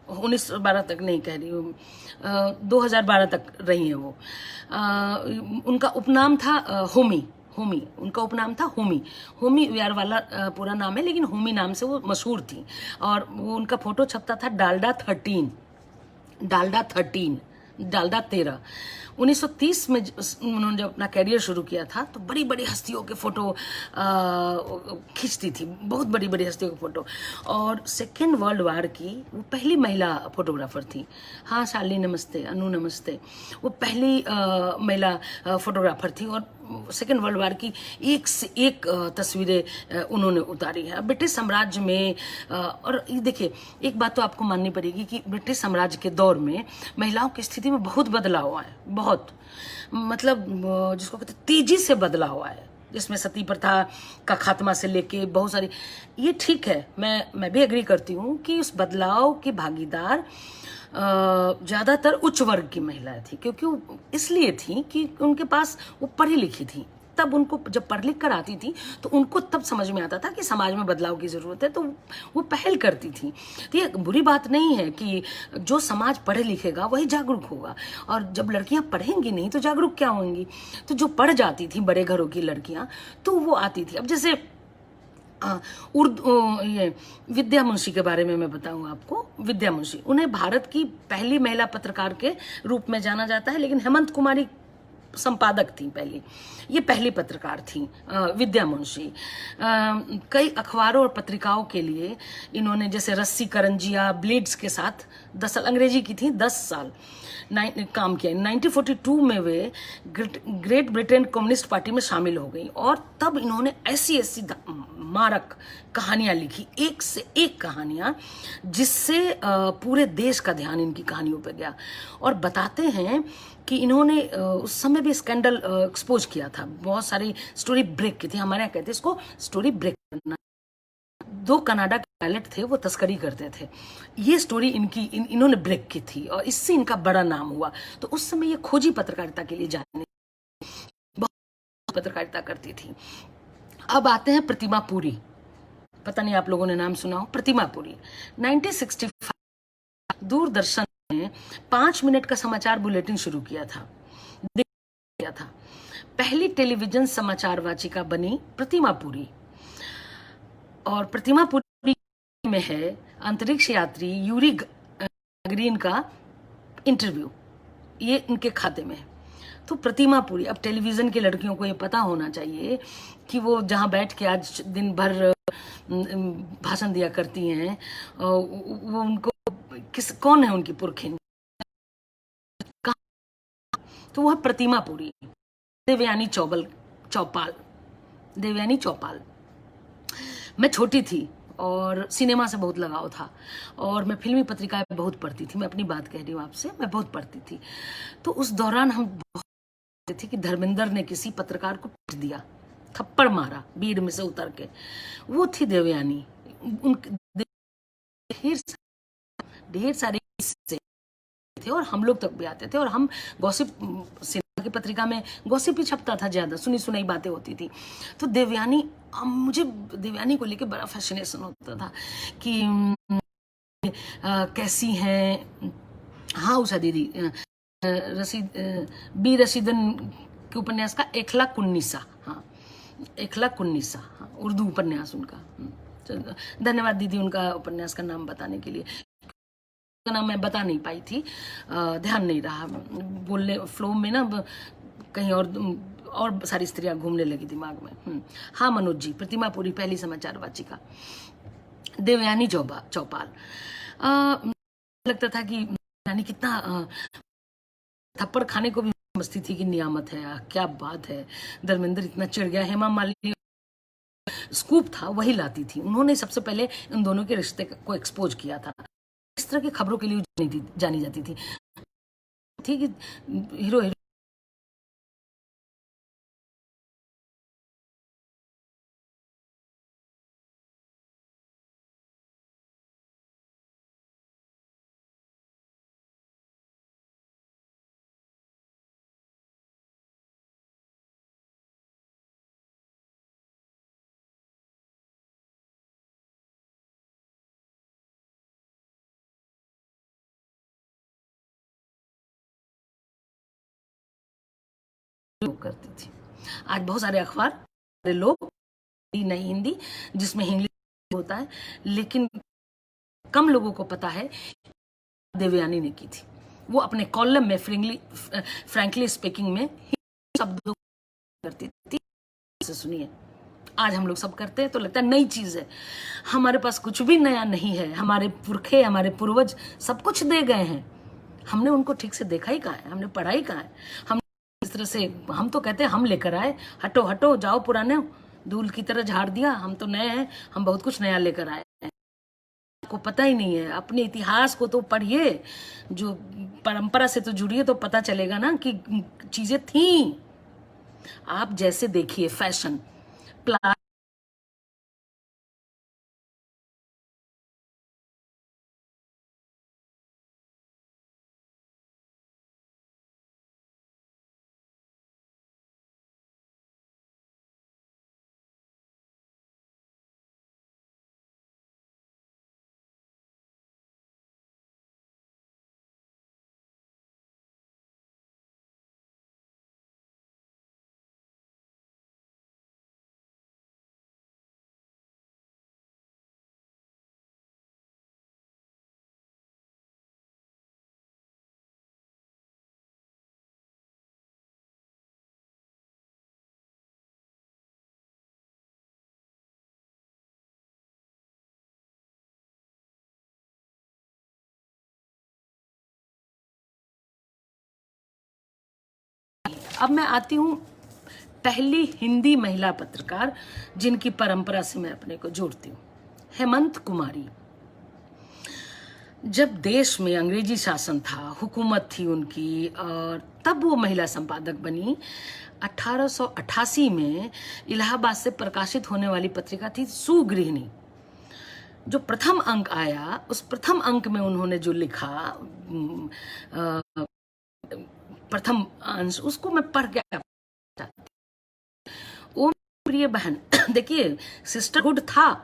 1912 तक नहीं कह रही हूँ, 2012 तक रही हैं वो। उनका उपनाम था होमी, उनका उपनाम था होमी व्यारवाला पूरा नाम है, लेकिन होमी नाम से वो मशहूर थी। और वो उनका फोटो छपता था डालडा 13। 1930 में उन्होंने जब अपना कैरियर शुरू किया था तो बड़ी बड़ी हस्तियों के फोटो खींचती थी, बहुत बड़ी बड़ी हस्तियों के फोटो। और सेकेंड वर्ल्ड वार की वो पहली महिला फोटोग्राफर थी। हाँ शालिनी नमस्ते, अनु नमस्ते। वो पहली महिला फोटोग्राफर थी और सेकेंड वर्ल्ड वार की एक से एक तस्वीरें उन्होंने उतारी है ब्रिटिश साम्राज्य में। और ये देखिए, एक बात तो आपको माननी पड़ेगी कि ब्रिटिश साम्राज्य के दौर में महिलाओं की स्थिति में बहुत बदलाव हुआ है, बहुत, मतलब जिसको कहते हैं तेजी से बदलाव हुआ है, जिसमें सती प्रथा का खात्मा से लेके बहुत सारी, ये ठीक है, मैं भी एग्री करती हूँ कि उस बदलाव के भागीदार ज़्यादातर उच्च वर्ग की महिलाएं थी, क्योंकि वो इसलिए थी कि उनके पास वो पढ़ी लिखी थी। तब उनको जब पढ़ लिख कर आती थी तो उनको तब समझ में आता था कि समाज में बदलाव की ज़रूरत है, तो वो पहल करती थी। तो ये बुरी बात नहीं है कि जो समाज पढ़े लिखेगा वही जागरूक होगा, और जब लड़कियां पढ़ेंगी नहीं तो जागरूक क्या होंगी। तो जो पढ़ जाती थी बड़े घरों की लड़कियां, तो वो आती थी। अब जैसे उर्दू ये विद्या मुंशी के बारे में मैं बताऊं आपको। विद्या मुंशी, उन्हें भारत की पहली महिला पत्रकार के रूप में जाना जाता है, लेकिन हेमंत कुमारी संपादक थी पहली, ये पहली पत्रकार थी विद्या मुंशी। कई अखबारों और पत्रिकाओं के लिए इन्होंने, जैसे रस्सी करंजिया, ब्लेड्स के साथ 10 साल, अंग्रेजी की थी, 10 साल काम किया। 1942 में वे ग्रेट ब्रिटेन कम्युनिस्ट पार्टी में शामिल हो गई और तब इन्होंने ऐसी ऐसी मारक कहानियां लिखी, एक से एक कहानियां, जिससे पूरे देश का ध्यान इनकी कहानियों पर गया। और बताते हैं कि इन्होंने उस समय भी स्कैंडल एक्सपोज किया था, बहुत सारी स्टोरी ब्रेक की थी, हमारे यहाँ कहते हैं इसको स्टोरी ब्रेक करना। 2 कनाडा के पायलट थे, वो तस्करी करते थे, ये स्टोरी इन्होंने ब्रेक की थी और इससे इनका बड़ा नाम हुआ। तो उस समय ये खोजी पत्रकारिता के लिए जाने, बहुत पत्रकारिता करती थी। अब आते हैं प्रतिमा पुरी, पता नहीं आप लोगों ने नाम सुना हो, प्रतिमा पुरी। 1965 दूरदर्शन ने 5 मिनट का समाचार बुलेटिन शुरू किया था। पहली टेलीविजन समाचार वाचिका बनी प्रतिमा पुरी। और प्रतिमा पुरी में है अंतरिक्ष यात्री यूरी गगरिन का इंटरव्यू, ये इनके खाते में है। तो प्रतिमा पुरी, अब टेलीविजन के लड़कियों को ये पता होना चाहिए कि वो जहाँ बैठ के आज दिन भर भाषण दिया करती हैं, वो उनको कौन है उनकी पुरखिन, तो वह प्रतिमा पुरी, देवयानी चौपाल। देवयानी चौपाल। मैं छोटी थी और सिनेमा से बहुत लगाव था और मैं फिल्मी पत्रिकाएं बहुत पढ़ती थी। मैं अपनी बात कह रही हूँ आपसे, मैं बहुत पढ़ती थी। तो उस दौरान हम बहुत थे कि धर्मेंद्र ने किसी पत्रकार को पीट दिया, थप्पड़ मारा भीड़ में से उतर के, वो थी देवयानी। ढेर सारे किस्से थे और हम लोग तक भी आते थे और हम गॉसिप, सिनेमा की पत्रिका में गॉसिप ही छपता था, ज्यादा सुनी सुनाई बातें होती थी। तो देवयानी, मुझे देवयानी को लेके बड़ा फैसिनेशन होता था कि कैसी हैं। हाँ उषा दीदी, बी रशीदन के उपन्यास का एकला कुन्निसा, हाँ एकला कुन्निसा, हाँ उर्दू उपन्यास उनका। धन्यवाद दीदी उनका उपन्यास का नाम बताने के लिए, का नाम मैं बता नहीं पाई थी, ध्यान नहीं रहा, बोलने फ्लो में ना कहीं और सारी स्त्रियां घूमने लगी दिमाग में। हाँ मनोज जी, प्रतिमा पुरी पहली समाचार वाचिका। देवयानी चौपाल, लगता था कि यानी कितना थप्पड़ खाने को भी समझती थी कि नियामत है, क्या बात है, धर्मेंद्र इतना चिढ़ गया। हेमा मालिनी स्कूप था, वही लाती थी, उन्होंने सबसे पहले इन दोनों के रिश्ते को एक्सपोज किया था। इस तरह की खबरों के लिए जानी जाती थी कि हीरो करती थी। आज बहुत सारे अखबार लोग, नहीं हिंदी, जिसमें इंग्लिश होता है, लेकिन कम लोगों को पता है देवयानी ने की थी। वो अपने कॉलम में फ्रैंकली स्पीकिंग में शब्दों करती थी। सुनिए, आज हम लोग सब करते हैं तो लगता है नई चीज है, हमारे पास कुछ भी नया नहीं है। हमारे पुरखे, हमारे पूर्वज सब कुछ दे गए हैं, हमने उनको ठीक से देखा ही कहाँ है, हमने पढ़ा ही कहाँ है। हम इस तरह से, हम तो कहते हैं हम लेकर आए, हटो हटो जाओ, पुराने धूल की तरह झाड़ दिया, हम तो नए हैं, हम बहुत कुछ नया लेकर आए हैं। आपको पता ही नहीं है, अपने इतिहास को तो पढ़िए, जो परंपरा से तो जुड़िए, तो पता चलेगा ना कि चीजें थी। आप जैसे देखिए फैशन, अब मैं आती हूँ पहली हिंदी महिला पत्रकार जिनकी परंपरा से मैं अपने को जोड़ती हूँ, हेमंत कुमारी। जब देश में अंग्रेजी शासन था, हुकूमत थी उनकी, और तब वो महिला संपादक बनी। 1888 में इलाहाबाद से प्रकाशित होने वाली पत्रिका थी सुगृहिणी। जो प्रथम अंक आया, उस प्रथम अंक में उन्होंने जो लिखा, प्रथम अंश, उसको मैं पढ़ के, ओ प्रिय बहन, देखिए सिस्टरहुड था।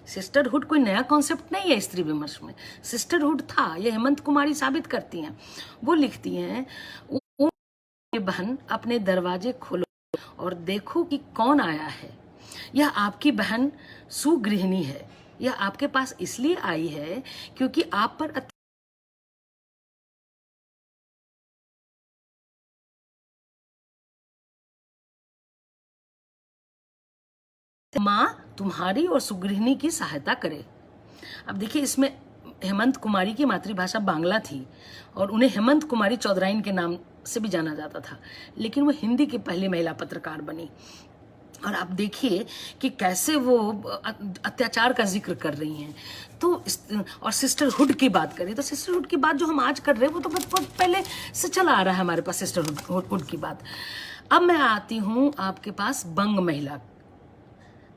सिस्टरहुड कोई नया कॉन्सेप्ट नहीं है स्त्री विमर्श में, सिस्टरहुड था, ये हेमंत कुमारी साबित करती हैं। वो लिखती हैं, ओ बहन अपने दरवाजे खोलो और देखो कि कौन आया है। यह आपकी बहन सुगृहिणी है। यह आपके पास इसलिए आई है क्योंकि आप पर माँ तुम्हारी और सुगृहिणी की सहायता करे। अब देखिए, इसमें हेमंत कुमारी की मातृभाषा बांग्ला थी और उन्हें हेमंत कुमारी चौधराइन के नाम से भी जाना जाता था, लेकिन वो हिंदी की पहली महिला पत्रकार बनी। और आप देखिए कि कैसे वो अत्याचार का जिक्र कर रही हैं। तो और सिस्टरहुड की बात करें तो सिस्टरहुड की बात जो हम आज कर रहे हैं वो तो बहुत पहले से चला आ रहा है हमारे पास, सिस्टरहुड की बात। अब मैं आती हूँ आपके पास बंग महिला।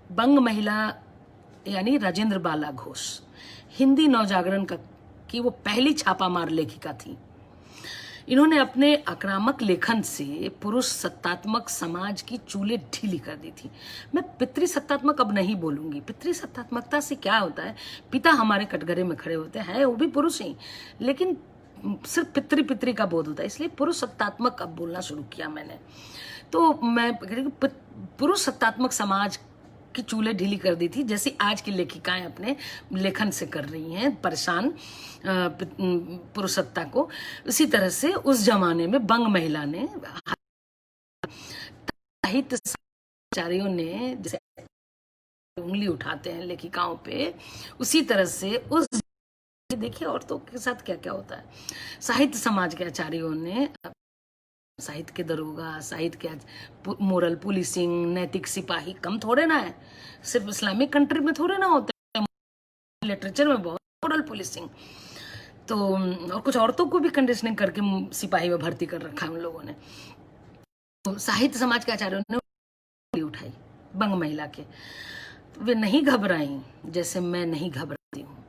बंग महिला यानी राजेंद्र बाला घोष, हिंदी नवजागरण की वो पहली छापामार लेखिका थी। इन्होंने अपने आक्रामक लेखन से पुरुष सत्तात्मक समाज की चूलें ढीली कर दी थी। मैं पितृसत्तात्मक अब नहीं बोलूंगी। पितृसत्तात्मकता से क्या होता है, पिता हमारे कटघरे में खड़े होते हैं, वो भी पुरुष ही, लेकिन सिर्फ पितृ का बोध होता है, इसलिए पुरुष सत्तात्मक अब बोलना शुरू किया मैंने। तो मैं पुरुष सत्तात्मक समाज की चूल्हे ढीली कर दी थी, जैसी आज की लेखिकाएं अपने लेखन से कर रही हैं परेशान पुरुषसत्ता को। उसी तरह से उस जमाने में बंग महिला ने, साहित्याचार्यों ने जैसे उंगली उठाते हैं लेखिकाओं पे, उसी तरह से उस, देखिए औरतों के साथ क्या क्या होता है। साहित्य समाज के आचार्यों ने साहित्य के दरोगा, साहित्य के मोरल पुलिसिंग, नैतिक सिपाही कम थोड़े ना है, सिर्फ इस्लामिक कंट्री में थोड़े ना होते हैं, लिटरेचर में बहुत मोरल पुलिसिंग। तो और कुछ औरतों को भी कंडीशनिंग करके सिपाही में भर्ती कर रखा है उन लोगों ने। तो साहित्य समाज के आचार्यों ने उठाई बंग महिला के। तो वे नहीं घबराई जैसे मैं नहीं घबराती हूँ,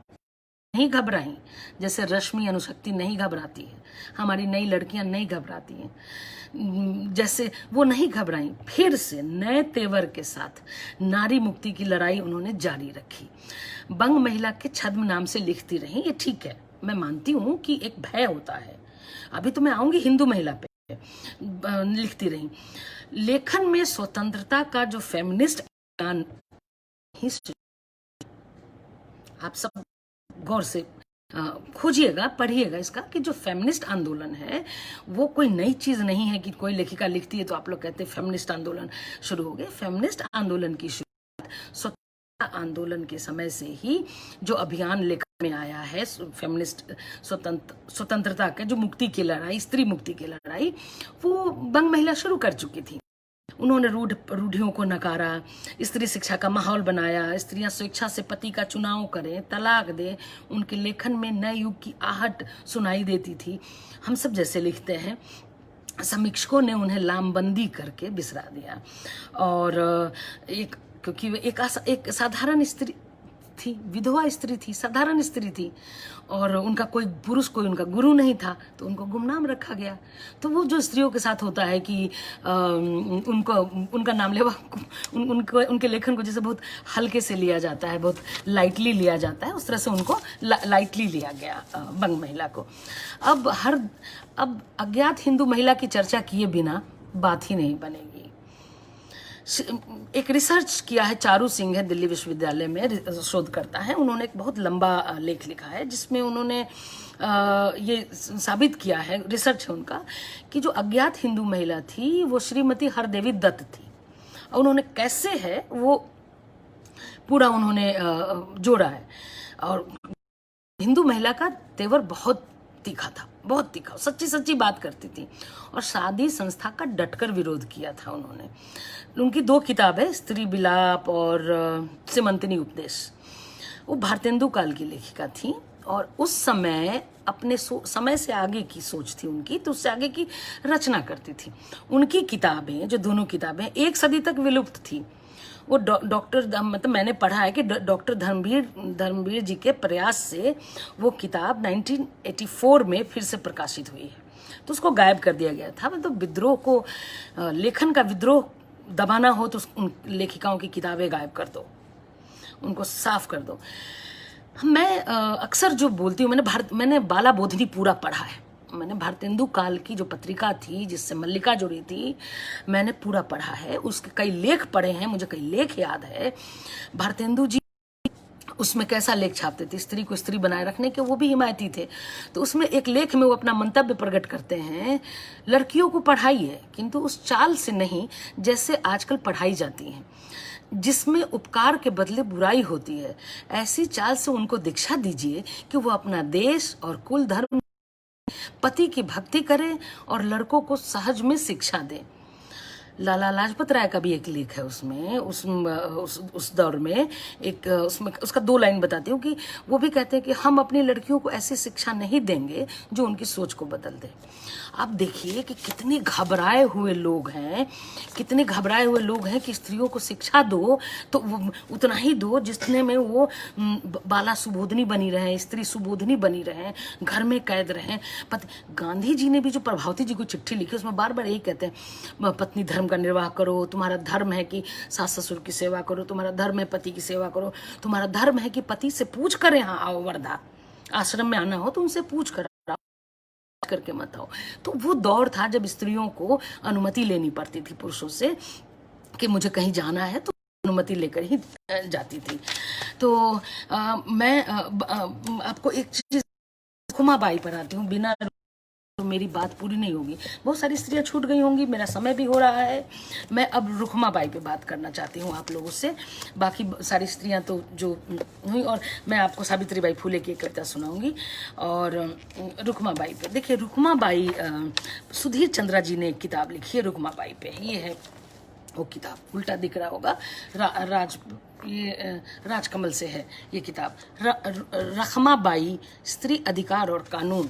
नहीं घबराई जैसे रश्मि अनुशक्ति नहीं घबराती है, हमारी नई लड़कियां नहीं घबराती हैं, जैसे वो नहीं घबराई। फिर से नए तेवर के साथ नारी मुक्ति की लड़ाई उन्होंने जारी रखी। बंग महिला के छद्म नाम से लिखती रही, ये ठीक है, मैं मानती हूँ कि एक भय होता है। अभी तो मैं आऊंगी हिंदू महिला पे। लिखती रही, लेखन में स्वतंत्रता का जो फेमिनिस्ट हिस्ट्री, आप सब गौर से खोजिएगा, पढ़िएगा इसका, कि जो फेमिनिस्ट आंदोलन है वो कोई नई चीज नहीं है कि कोई लेखिका लिखती है तो आप लोग कहते हैं फेमिनिस्ट आंदोलन शुरू हो गए। फेमिनिस्ट आंदोलन की शुरुआत स्वतंत्रता आंदोलन के समय से ही जो अभियान लेखन में आया है, फेमिनिस्ट स्वतंत्रता के जो मुक्ति की लड़ाई, स्त्री मुक्ति की लड़ाई, वो बंग महिला शुरू कर चुकी थी। उन्होंने रूढ़ियों को नकारा, स्त्री शिक्षा का माहौल बनाया, स्त्रियां स्वेच्छा से पति का चुनाव करें, तलाक दें। उनके लेखन में नए युग की आहट सुनाई देती थी। हम सब जैसे लिखते हैं, समीक्षकों ने उन्हें लामबंदी करके बिसरा दिया। और क्योंकि वे एक साधारण स्त्री थी, विधवा स्त्री थी, साधारण स्त्री थी, और उनका कोई पुरुष, कोई उनका गुरु नहीं था, तो उनको गुमनाम रखा गया। तो वो जो स्त्रियों के साथ होता है कि उनका नाम लेवा, उनके लेखन को जैसे बहुत हल्के से लिया जाता है, बहुत लाइटली लिया जाता है, उस तरह से उनको लाइटली लिया गया बंग महिला को। अब अज्ञात हिंदू महिला की चर्चा किए बिना बात ही नहीं बनेगी। एक रिसर्च किया है, चारू सिंह है, दिल्ली विश्वविद्यालय में शोध करता है। उन्होंने एक बहुत लंबा लेख लिखा है जिसमें उन्होंने ये साबित किया है, रिसर्च है उनका, कि जो अज्ञात हिंदू महिला थी वो श्रीमती हरदेवी दत्त थी। और उन्होंने कैसे है वो पूरा उन्होंने जोड़ा है। और हिंदू महिला का तेवर बहुत तीखा था, बहुत तीखा, सच्ची सच्ची बात करती थी। और शादी संस्था का डटकर विरोध किया था उन्होंने। उनकी 2 किताब है, स्त्री विलाप और सीमंतिनी उपदेश। वो भारतेंदु काल की लेखिका थी और उस समय अपने समय से आगे की सोच थी उनकी, तो उससे आगे की रचना करती थी। उनकी किताबें, जो दोनों किताबें 1 सदी तक विलुप्त थी। वो डॉक्टर मतलब मैंने पढ़ा है कि डॉक्टर धर्मवीर जी के प्रयास से वो किताब 1984 में फिर से प्रकाशित हुई है। तो उसको गायब कर दिया गया था। मतलब विद्रोह को, लेखन का विद्रोह दबाना हो तो उन लेखिकाओं की किताबें गायब कर दो, उनको साफ कर दो। मैं अक्सर जो बोलती हूँ, मैंने बाला बोधिनी पूरा पढ़ा है। मैंने भारतेंदु काल की जो पत्रिका थी जिससे मल्लिका जुड़ी थी, मैंने पूरा पढ़ा है। उसके कई लेख पढ़े हैं, मुझे कई लेख याद है। भारतेंदु जी उसमें कैसा लेख छापते थे, स्त्री को स्त्री बनाए रखने के, वो भी हिमायती थे। तो उसमें एक लेख में वो अपना मंतव्य प्रकट करते हैं, लड़कियों को पढ़ाइए किंतु उस चाल से नहीं जैसे आजकल पढ़ाई जाती हैं, जिसमें उपकार के बदले बुराई होती है। ऐसी चाल से उनको दीक्षा दीजिए कि वो अपना देश और कुल धर्म, पति की भक्ति करें और लड़कों को सहज में शिक्षा दें। लाला लाजपत राय का भी एक लेख है उसमें, उस दौर में एक, उसमें उसका 2 लाइन बताती हूँ कि वो भी कहते हैं कि हम अपनी लड़कियों को ऐसी शिक्षा नहीं देंगे जो उनकी सोच को बदल दे। आप देखिए कि कितने घबराए हुए लोग हैं, कितने घबराए हुए लोग हैं कि स्त्रियों को शिक्षा दो तो उतना ही दो जितने में वो बाला सुबोधनी बनी रहे, स्त्री सुबोधनी बनी रहे, घर में कैद रहे। गांधी जी ने भी जो प्रभावती जी को चिट्ठी लिखी उसमें बार बार यही कहते हैं, पत्नी धर्म का निर्वाह करो, तुम्हारा धर्म है कि सास ससुर की सेवा करो, तुम्हारा धर्म है पति की सेवा करो, तुम्हारा धर्म है कि पति से पूछ कर यहाँ आओ, वर्धा आश्रम में आना हो तो उनसे पूछ कर करके मत आओ। तो वो दौर था जब स्त्रियों को अनुमति लेनी पड़ती थी पुरुषों से कि मुझे कहीं जाना है, तो अनुमति लेकर ही जाती थी। तो मैं आपको एक चीज रुखमाबाई पर आती हूँ, बिना तो मेरी बात पूरी नहीं होगी। बहुत सारी स्त्रियां छूट गई होंगी, मेरा समय भी हो रहा है। मैं अब रुखमाबाई पे बात करना चाहती हूँ आप लोगों से। बाकी सारी स्त्रियां तो जो हुई, और मैं आपको सावित्रीबाई फुले की एक कविता सुनाऊंगी। और रुखमाबाई पे देखिए, रुखमाबाई, सुधीर चंद्रा जी ने एक किताब लिखी है रुखमाबाई पे। ये है वो किताब, उल्टा दिख रहा होगा, ये राजकमल से है ये किताब, रखमाबाई, स्त्री अधिकार और कानून।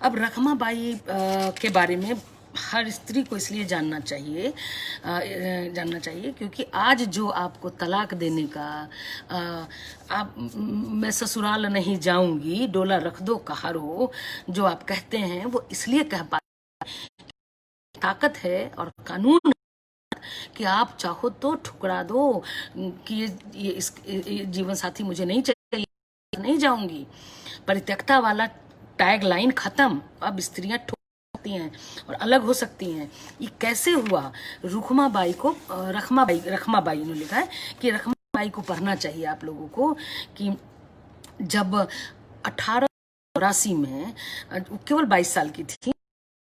अब रखमाबाई के बारे में हर स्त्री को इसलिए जानना चाहिए क्योंकि आज जो आपको तलाक देने का, मैं ससुराल नहीं जाऊंगी, डोला रख दो कहारो, जो आप कहते हैं, वो इसलिए कह पाते, ताकत है और कानून कि आप चाहो तो ठुकरा दो कि ये जीवन साथी मुझे नहीं चाहिए, नहीं जाऊंगी। परित्यक्ता वाला टैग लाइन खत्म। अब स्त्रियां ठुक सकती हैं और अलग हो सकती हैं। ये कैसे हुआ? रुखमाबाई को, रखमाबाई ने लिखा है कि रखमाबाई को पढ़ना चाहिए आप लोगों को, कि जब 1884 में केवल 22 साल की थी,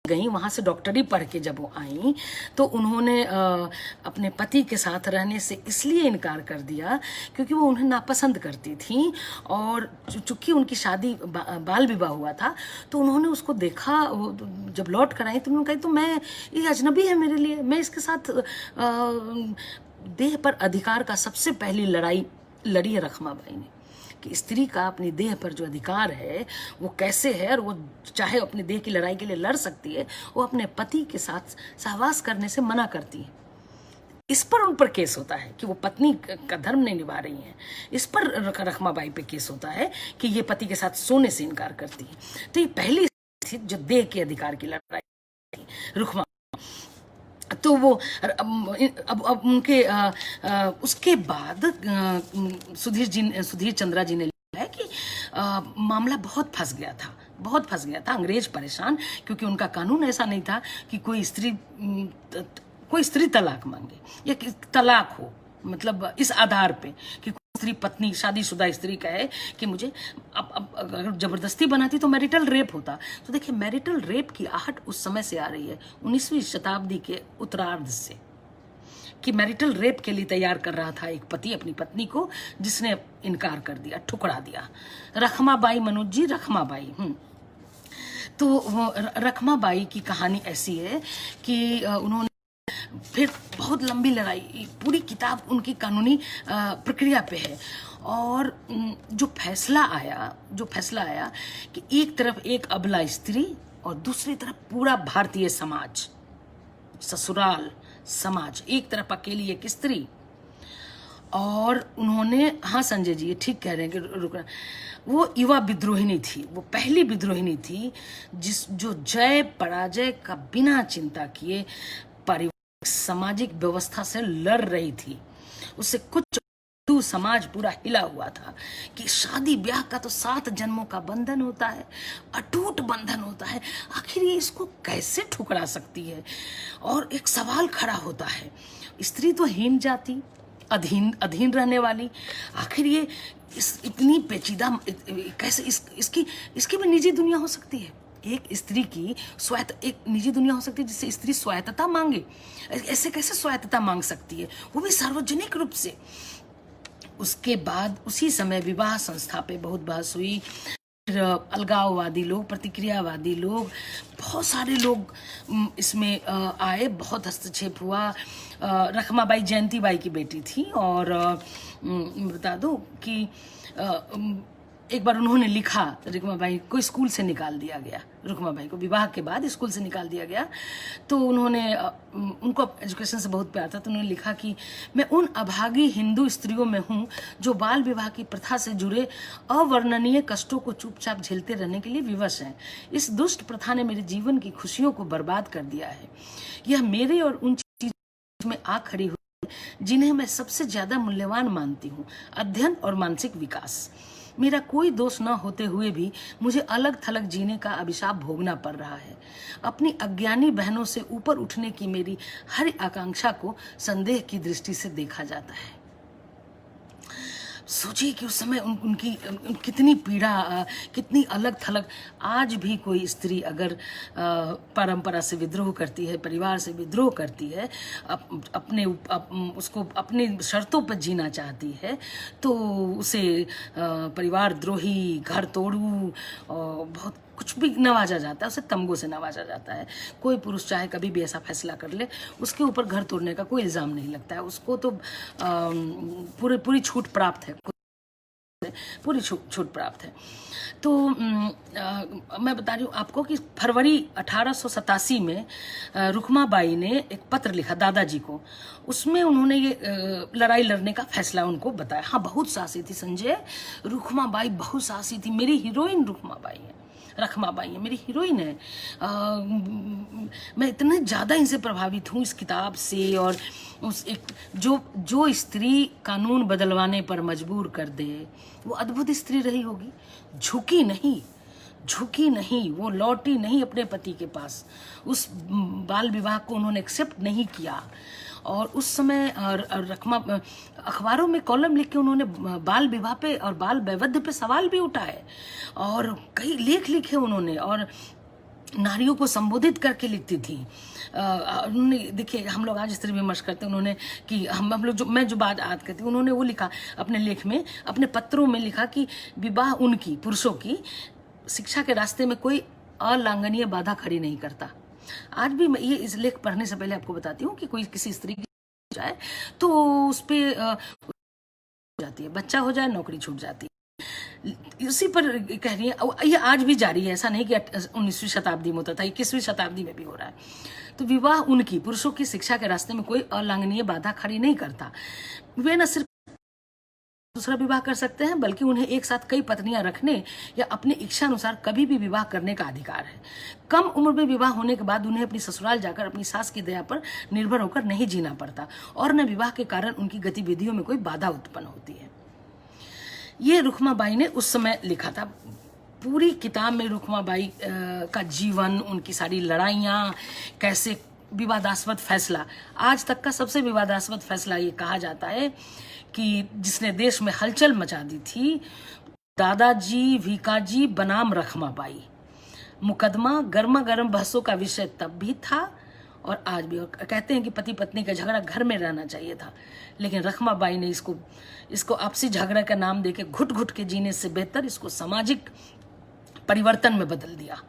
गई वहां से डॉक्टरी पढ़ के जब वो आई तो उन्होंने अपने पति के साथ रहने से इसलिए इनकार कर दिया क्योंकि वो उन्हें नापसंद करती थी। और चूंकि उनकी शादी बाल विवाह हुआ था तो उन्होंने उसको देखा, जब लौट कर आई तो उन्होंने कहा तो मैं, ये अजनबी है मेरे लिए, मैं इसके साथ देह पर अधिकार का सबसे पहली लड़ाई लड़ी है रखमाबाई ने, कि स्त्री का अपनी देह पर जो अधिकार है वो कैसे है, और वो चाहे अपने देह की लड़ाई के लिए लड़ सकती है, वो अपने पति के साथ सहवास करने से मना करती है। इस पर उन पर केस होता है कि वो पत्नी का धर्म नहीं निभा रही हैं। इस पर रखमाबाई पे केस होता है कि ये पति के साथ सोने से इनकार करती है। तो ये पहली थी जो देह के अधिकार की लड़ाई थी रुखमा। तो वो अब उनके उसके बाद सुधीर चंद्रा जी ने लिखा है कि मामला बहुत फंस गया था, अंग्रेज परेशान, क्योंकि उनका कानून ऐसा नहीं था कि कोई स्त्री तलाक मांगे या तलाक हो, मतलब इस आधार पे कि स्त्री, पत्नी, शादीशुदा स्त्री कहे कि मुझे, अब अगर जबरदस्ती बनाती तो मैरिटल रेप होता। तो देखिए, मैरिटल रेप की आहट उस समय से आ रही है, 19वीं शताब्दी के उत्तरार्ध से, कि मैरिटल रेप के लिए तैयार कर रहा था एक पति अपनी पत्नी को, जिसने इनकार कर दिया, ठुकरा दिया। रखमाबाई, मनोज जी, रखमाबाई। तो रखमाबाई की कहानी ऐसी है कि उन्होंने फिर बहुत लंबी लड़ाई, पूरी किताब उनकी कानूनी प्रक्रिया पे है। और जो फैसला आया कि एक तरफ एक अबला स्त्री और दूसरी तरफ पूरा भारतीय समाज, ससुराल समाज, एक तरफ अकेली एक स्त्री। और उन्होंने, हाँ संजय जी ये ठीक कह रहे हैं कि रुक, वो युवा विद्रोहिणी थी, वो पहली विद्रोहिणी थी जो जय पराजय का बिना चिंता किए पारिवारिक सामाजिक व्यवस्था से लड़ रही थी। उससे कुछ हिंदू समाज पूरा हिला हुआ था कि शादी ब्याह का तो 7 जन्मों का बंधन होता है, अटूट बंधन होता है, आखिर ये इसको कैसे ठुकरा सकती है। और एक सवाल खड़ा होता है, स्त्री तो हीन जाति, अधीन रहने वाली, आखिर ये इतनी पेचीदा कैसे इसकी भी निजी दुनिया हो सकती है। एक स्त्री की एक निजी दुनिया हो सकती है जिससे स्त्री स्वायत्तता मांगे। ऐसे कैसे स्वायत्तता मांग सकती है, वो भी सार्वजनिक रूप से। उसके बाद उसी समय विवाह संस्था पे बहुत बहस हुई। अलगाववादी लोग, प्रतिक्रियावादी लोग, बहुत सारे लोग इसमें आए, बहुत हस्तक्षेप हुआ। रखमाबाई जयंतीबाई की बेटी थी और बता दो कि एक बार उन्होंने लिखा, रुक्माबाई को स्कूल से निकाल दिया गया, रुक्माबाई को विवाह के बाद स्कूल से निकाल दिया गया। तो उन्होंने, उनको एजुकेशन से बहुत प्यार था, तो उन्होंने लिखा कि मैं उन अभागी हिंदू स्त्रियों में हूँ जो बाल विवाह की प्रथा से जुड़े अवर्णनीय कष्टों को चुपचाप झेलते रहने के लिए विवश हैं। इस दुष्ट प्रथा ने मेरे जीवन की खुशियों को बर्बाद कर दिया है। यह मेरे और उन चीजों में आ खड़ी हुई जिन्हें मैं सबसे ज्यादा मूल्यवान मानती हूँ, अध्ययन और मानसिक विकास। मेरा कोई दोष न होते हुए भी मुझे अलग थलग जीने का अभिशाप भोगना पड़ रहा है। अपनी अज्ञानी बहनों से ऊपर उठने की मेरी हर आकांक्षा को संदेह की दृष्टि से देखा जाता है। सोचिए कि उस समय उनकी कितनी पीड़ा, कितनी अलग थलग। आज भी कोई स्त्री अगर परंपरा से विद्रोह करती है, परिवार से विद्रोह करती है, उसको अपनी शर्तों पर जीना चाहती है, तो उसे परिवार द्रोही, घर तोड़ू, बहुत कुछ भी नवाजा जाता है, उसे तमगों से नवाजा जाता है। कोई पुरुष चाहे कभी भी ऐसा फैसला कर ले, उसके ऊपर घर तोड़ने का कोई इल्ज़ाम नहीं लगता है, उसको तो पूरी छूट प्राप्त है, पूरी छूट प्राप्त है। तो मैं बता रही हूँ आपको कि फरवरी 1887 में रुक्माबाई ने एक पत्र लिखा दादाजी को। उसमें उन्होंने ये लड़ाई लड़ने का फैसला उनको बताया। हाँ, बहुत साहसी थी संजय, रुक्माबाई बहुत साहसी थी। मेरी हीरोइन रुक्माबाई है, रखमाबाई है, मेरी हीरोइन है। मैं इतने ज़्यादा इनसे प्रभावित हूँ, इस किताब से। और उस एक जो स्त्री कानून बदलवाने पर मजबूर कर दे, वो अद्भुत स्त्री रही होगी। झुकी नहीं, वो लौटी नहीं अपने पति के पास। उस बाल विवाह को उन्होंने एक्सेप्ट नहीं किया। और उस समय रखमा अखबारों में कॉलम लिख के उन्होंने बाल विवाह पे और बाल वैवध्य पे सवाल भी उठाए और कई लेख लिखे उन्होंने, और नारियों को संबोधित करके लिखती थी। उन्होंने, देखिए हम लोग आज स्त्री विमर्श करते हैं, उन्होंने कि हम लोग मैं जो बात याद करती हूँ, उन्होंने वो लिखा अपने लेख में, अपने पत्रों में लिखा कि विवाह उनकी, पुरुषों की शिक्षा के रास्ते में कोई अलांघनीय बाधा खड़ी नहीं करता। आज भी मैं ये इस लेख पढ़ने से पहले आपको बताती हूँ कि कोई किसी स्त्री की जाए तो उस पर जाती है, बच्चा हो जाए, नौकरी छूट जाती है। इसी पर कह रही है, ये आज भी जारी है, ऐसा नहीं कि 19वीं शताब्दी में होता था, 21वीं शताब्दी में भी हो रहा है। तो विवाह उनकी, पुरुषों की शिक्षा के रास्ते में कोई अलांघनीय बाधा खड़ी नहीं करता। वे न सिर्फ दूसरा विवाह कर सकते हैं, बल्कि उन्हें एक साथ कई पत्नियां रखने या अपनी इच्छा अनुसार कभी भी विवाह करने का अधिकार है। कम उम्र में विवाह होने के बाद उन्हें अपनी ससुराल जाकर अपनी सास की दया पर निर्भर होकर नहीं जीना पड़ता, और न विवाह के कारण उनकी गतिविधियों में कोई बाधा उत्पन्न होती है। ये रुक्माबाई ने उस समय लिखा था। पूरी किताब में रुक्माबाई का जीवन, उनकी सारी लड़ाइयाँ, कैसे विवादास्पद फैसला, आज तक का सबसे विवादास्पद फैसला ये कहा जाता है कि जिसने देश में हलचल मचा दी थी, दादाजी भीकाजी बनाम रखमाबाई। मुकदमा गर्मा गर्म बहसों का विषय तब भी था और आज भी। और कहते हैं कि पति पत्नी का झगड़ा घर में रहना चाहिए था, लेकिन रखमाबाई ने इसको आपसी झगड़ा का नाम देके घुट घुट के जीने से बेहतर इसको सामाजिक परिवर्तन में बदल दिया।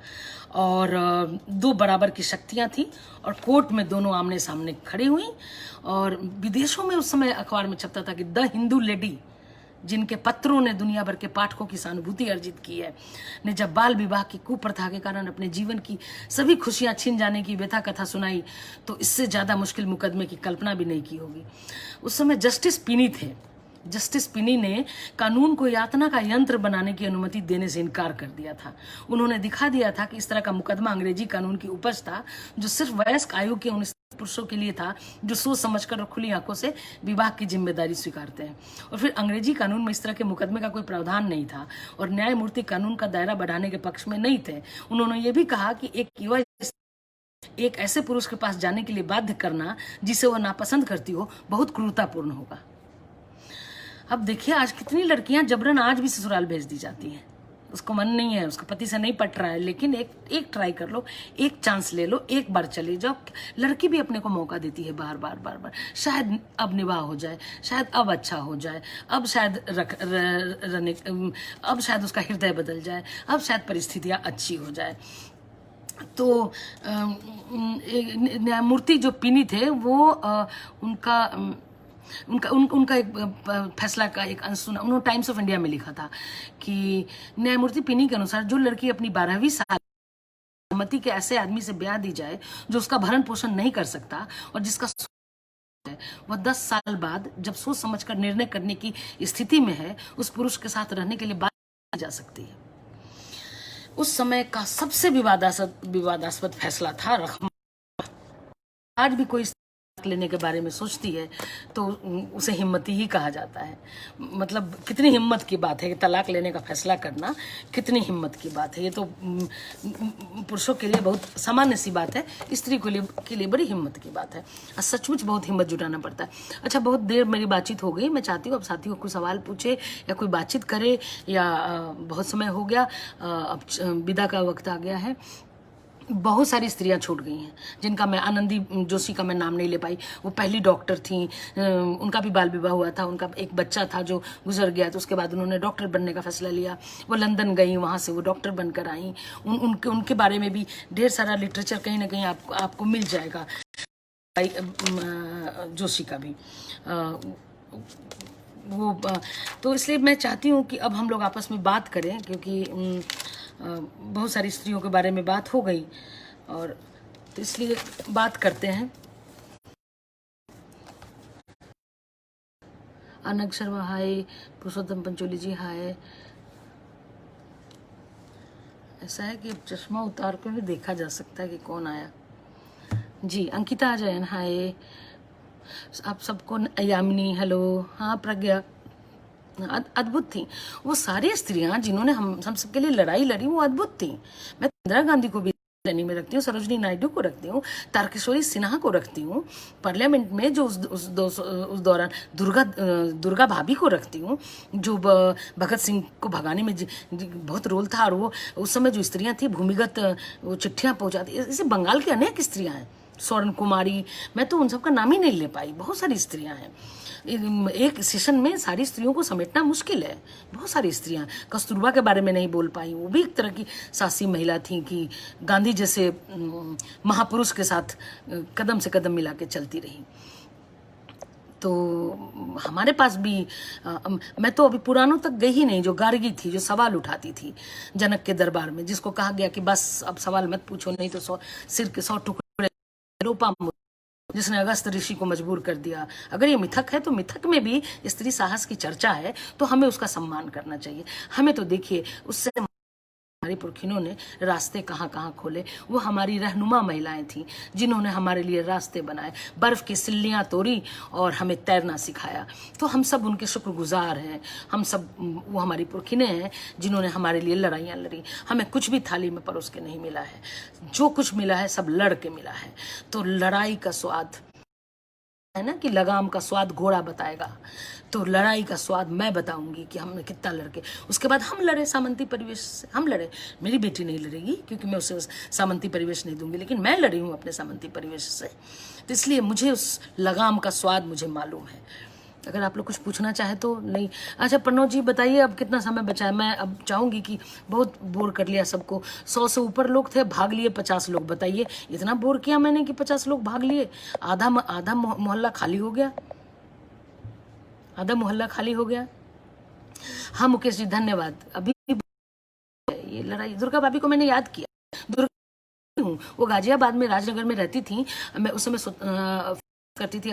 और दो बराबर की शक्तियां थी और कोर्ट में दोनों आमने सामने खड़ी हुई। और विदेशों में उस समय अखबार में छपता था कि द हिंदू लेडी, जिनके पत्रों ने दुनिया भर के पाठकों की सहानुभूति अर्जित की है, ने जब बाल विवाह की कुप्रथा के कारण अपने जीवन की सभी खुशियां छीन जाने की व्यथा कथा सुनाई, तो इससे ज़्यादा मुश्किल मुकदमे की कल्पना भी नहीं की होगी। उस समय जस्टिस पिनी थे। जस्टिस पिनी ने कानून को यातना का यंत्र बनाने की अनुमति देने से इनकार कर दिया था। उन्होंने दिखा दिया था कि इस तरह का मुकदमा अंग्रेजी कानून की उपज था, जो सिर्फ वयस्क आयु के उन पुरुषों के लिए था जो सोच समझकर और खुली आंखों से विवाह की जिम्मेदारी स्वीकारते हैं। और फिर अंग्रेजी कानून में इस तरह के मुकदमे का कोई प्रावधान नहीं था और न्यायमूर्ति कानून का दायरा बढ़ाने के पक्ष में नहीं थे। उन्होंने ये भी कहा कि एक युवा एक ऐसे पुरुष के पास जाने के लिए बाध्य करना जिसे वह नापसंद करती हो बहुत क्रूरतापूर्ण होगा। अब देखिए, आज कितनी लड़कियां जबरन आज भी ससुराल भेज दी जाती हैं। उसको मन नहीं है, उसके पति से नहीं पट रहा है, लेकिन एक ट्राई कर लो, एक चांस ले लो, एक बार चले जाओ। लड़की भी अपने को मौका देती है बार बार बार बार। शायद अब निवाह हो जाए, शायद अब अच्छा हो जाए, अब शायद अब शायद उसका हृदय बदल जाए, अब शायद परिस्थितियां अच्छी हो जाए। तो न्यायमूर्ति जो पिनी थे वो उनका एक फैसला का एक अंश सुना। उन्होंने टाइम्स ऑफ इंडिया में लिखा था कि न्यायमूर्ति पिनी के अनुसार जो लड़की अपनी 12वीं साल सहमति के ऐसे आदमी से ब्याह दी जाए जो उसका भरण पोषण नहीं कर सकता और जिसका वह 10 साल बाद जब सोच समझकर निर्णय करने की स्थिति में है, उस पुरुष के साथ रहने के लिए बात की जा सकती है। उस समय का सबसे विवादास्पद फैसला था रखमा। आज भी कोई लेने के बारे में सोचती है तो उसे हिम्मती ही कहा जाता है। मतलब कितनी हिम्मत की बात है कि तलाक लेने का फैसला करना, कितनी हिम्मत की बात है। ये तो पुरुषों के लिए बहुत सामान्य सी बात है, स्त्री के लिए बड़ी हिम्मत की बात है। सचमुच बहुत हिम्मत जुटाना पड़ता है। अच्छा, बहुत देर मेरी बातचीत हो गई। मैं चाहती हूँ अब साथियों को सवाल पूछे या कोई बातचीत करे, या बहुत समय हो गया, अब विदा का वक्त आ गया है। बहुत सारी स्त्रियां छूट गई हैं जिनका मैं, आनंदी जोशी का मैं नाम नहीं ले पाई। वो पहली डॉक्टर थी, उनका भी बाल विवाह हुआ था, उनका एक बच्चा था जो गुजर गया, तो उसके बाद उन्होंने डॉक्टर बनने का फैसला लिया। वो लंदन गई, वहाँ से वो डॉक्टर बनकर आई। उनके बारे में भी ढेर सारा लिटरेचर कहीं ना कहीं आपको मिल जाएगा, जोशी का भी। वो तो इसलिए मैं चाहती हूँ कि अब हम लोग आपस में बात करें, क्योंकि बहुत सारी स्त्रियों के बारे में बात हो गई, और तो इसलिए बात करते हैं। अनग शर्मा हाय, पुरुषोत्तम पंचोली जी हाय। ऐसा है कि अब चश्मा उतार कर भी देखा जा सकता है कि कौन आया। जी, अंकिता जैन हाय। आप सबको, यामिनी हेलो। हाँ प्रज्ञा, अद्भुत थी वो सारी स्त्रियां जिन्होंने हम सबके लिए लड़ाई लड़ी, वो अद्भुत थी। मैं इंदिरा गांधी को भी श्रेणी में रखती हूँ, सरोजनी नायडू को रखती हूँ, तारकेश्वरी सिन्हा को रखती हूँ, पार्लियामेंट में जो उस दौरान दुर्गा भाभी को रखती हूँ, जो भगत सिंह को भगाने में बहुत रोल था। और वो उस समय जो स्त्रियां थी भूमिगत वो चिट्ठियाँ पहुँचाती, इसे बंगाल की अनेक स्त्रियाँ हैं, स्वर्ण कुमारी, मैं तो उन सबका नाम ही नहीं ले पाई। बहुत सारी स्त्रियां हैं, एक सेशन में सारी स्त्रियों को समेटना मुश्किल है। बहुत सारी स्त्रियां, कस्तूरबा के बारे में नहीं बोल पाई, वो भी एक तरह की साहसी महिला थी कि गांधी जैसे महापुरुष के साथ कदम से कदम मिला के चलती रही। तो हमारे पास भी मैं तो अभी पुरानों तक गई ही नहीं। जो गार्गी थी, जो सवाल उठाती थी जनक के दरबार में, जिसको कहा गया कि बस अब सवाल मत पूछो, नहीं तो सिर के 100 टुकड़े, जिसने अगस्त ऋषि को मजबूर कर दिया। अगर ये मिथक है तो मिथक में भी स्त्री साहस की चर्चा है, तो हमें उसका सम्मान करना चाहिए। हमें तो देखिए, उससे हमारी पुरखिनों ने रास्ते कहाँ कहाँ खोले। वो हमारी रहनुमा महिलाएं थीं जिन्होंने हमारे लिए रास्ते बनाए, बर्फ की सिल्लियाँ तोड़ी और हमें तैरना सिखाया। तो हम सब उनके शुक्रगुजार हैं। हम सब, वो हमारी पुरखिनें हैं जिन्होंने हमारे लिए लड़ाइयाँ लड़ी। हमें कुछ भी थाली में परोस के नहीं मिला है, जो कुछ मिला है सब लड़ के मिला है। तो लड़ाई का स्वाद है ना, कि लगाम का स्वाद घोड़ा बताएगा, तो लड़ाई का स्वाद मैं बताऊंगी कि हमने कितना लड़के। उसके बाद हम लड़े सामंती परिवेश से, हम लड़े। मेरी बेटी नहीं लड़ेगी क्योंकि मैं उसे सामंती परिवेश नहीं दूंगी, लेकिन मैं लड़ी हूँ अपने सामंती परिवेश से। तो इसलिए मुझे उस लगाम का स्वाद मुझे मालूम है। अगर आप लोग कुछ पूछना चाहे तो। नहीं, अच्छा प्रणव जी बताइए अब कितना समय बचा है। मैं अब चाहूँगी कि बहुत बोर कर लिया सबको, 100 से ऊपर लोग थे, भाग लिए 50 लोग। बताइए इतना बोर किया मैंने कि 50 लोग भाग लिए, आधा मोहल्ला खाली हो गया, आधा मोहल्ला खाली हो गया। हाँ मुकेश जी धन्यवाद। अभी ये लड़ाई दुर्गा भाभी को मैंने याद किया, दुर्गा हूँ, वो गाजियाबाद में राजनगर में रहती थी। मैं उस समय करती थी,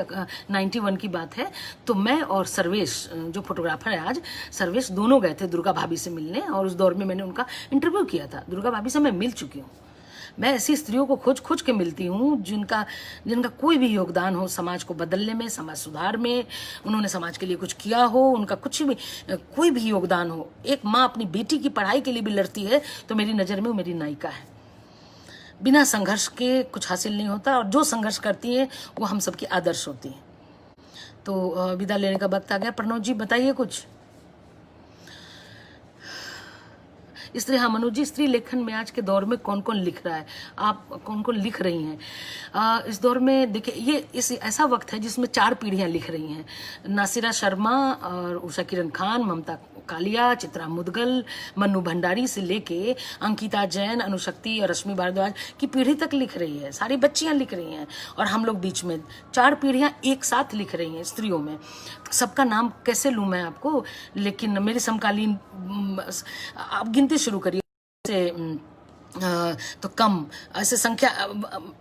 91 की बात है। तो मैं और सर्वेश जो फोटोग्राफर है आज, सर्वेश दोनों गए थे दुर्गा भाभी से मिलने, और उस दौर में मैंने उनका इंटरव्यू किया था। दुर्गा भाभी से मैं मिल चुकी हूँ। मैं ऐसी स्त्रियों को खोज खोज के मिलती हूँ जिनका कोई भी योगदान हो समाज को बदलने में, समाज सुधार में, उन्होंने समाज के लिए कुछ किया हो, उनका कुछ भी कोई भी योगदान हो। एक माँ अपनी बेटी की पढ़ाई के लिए भी लड़ती है तो मेरी नज़र में वो मेरी नायिका है। बिना संघर्ष के कुछ हासिल नहीं होता, और जो संघर्ष करती हैं वो हम सबकी आदर्श होती हैं। तो विदा लेने का वक्त आ गया। प्रणव जी बताइए कुछ। स्त्री, हाँ मनोज जी, स्त्री लेखन में आज के दौर में कौन कौन लिख रहा है, आप कौन कौन लिख रही हैं? इस दौर में देखिए, ये ऐसा वक्त है जिसमें 4 पीढ़ियां लिख रही हैं। नासिरा शर्मा और उषा किरण खान, ममता कालिया, चित्रा मुदगल, मन्नू भंडारी से लेके अंकिता जैन, अनुशक्ति और रश्मि भारद्वाज की पीढ़ी तक लिख रही है। सारी बच्चियां लिख रही हैं और हम लोग बीच में 4 पीढ़ियां एक साथ लिख रही हैं स्त्रियों में। सबका नाम कैसे लूँ मैं आपको, लेकिन मेरी समकालीन आप गिनती शुरू करिए से तो कम ऐसे संख्या,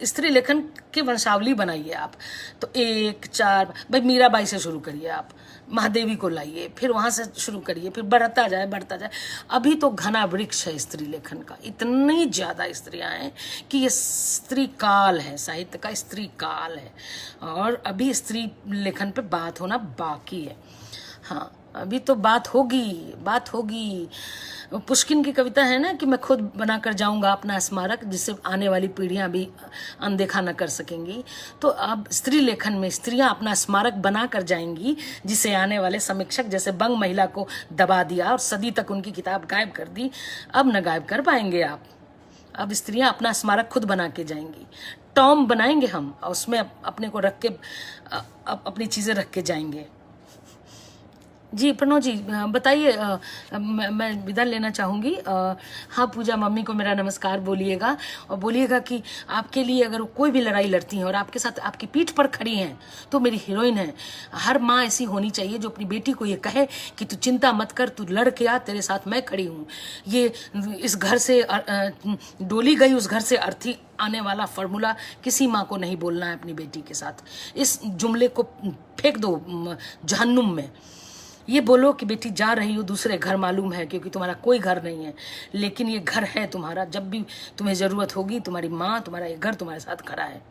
स्त्री लेखन की वंशावली बनाइए आप। तो 1 4 भाई मीराबाई से शुरू करिए आप, महादेवी को लाइए, फिर वहां से शुरू करिए, फिर बढ़ता जाए। अभी तो घना वृक्ष है स्त्री लेखन का, इतनी ज्यादा स्त्रियां हैं कि ये स्त्री काल है, साहित्य का स्त्री काल है। और अभी स्त्री लेखन पे बात होना बाकी है। हाँ अभी तो बात होगी। पुष्किन की कविता है ना कि मैं खुद बनाकर जाऊंगा अपना स्मारक, जिससे आने वाली पीढ़ियां भी अनदेखा न कर सकेंगी। तो अब स्त्री लेखन में स्त्रियां अपना स्मारक बनाकर जाएंगी, जिसे आने वाले समीक्षक, जैसे बंग महिला को दबा दिया और सदी तक उनकी किताब गायब कर दी, अब न गायब कर पाएंगे आप। अब स्त्रियां अपना स्मारक खुद बना के जाएंगी। टॉम बनाएंगे हम, और उसमें अपने को रख के अपनी चीजें रख के जाएंगे। जी प्रणव जी बताइए। मैं विदा लेना चाहूँगी। हाँ पूजा मम्मी को मेरा नमस्कार बोलिएगा, और बोलिएगा कि आपके लिए अगर कोई भी लड़ाई लड़ती हैं और आपके साथ आपकी पीठ पर खड़ी हैं तो मेरी हीरोइन है। हर माँ ऐसी होनी चाहिए जो अपनी बेटी को ये कहे कि तू चिंता मत कर, तू लड़ के आ, तेरे साथ मैं खड़ी हूँ। ये इस घर से डोली गई उस घर से अर्थी आने वाला फॉर्मूला किसी माँ को नहीं बोलना है अपनी बेटी के साथ। इस जुमले को फेंक दो जहन्नुम में। ये बोलो कि बेटी जा रही हो दूसरे घर, मालूम है क्योंकि तुम्हारा कोई घर नहीं है, लेकिन ये घर है तुम्हारा। जब भी तुम्हें जरूरत होगी तुम्हारी माँ, तुम्हारा ये घर तुम्हारे साथ खड़ा है।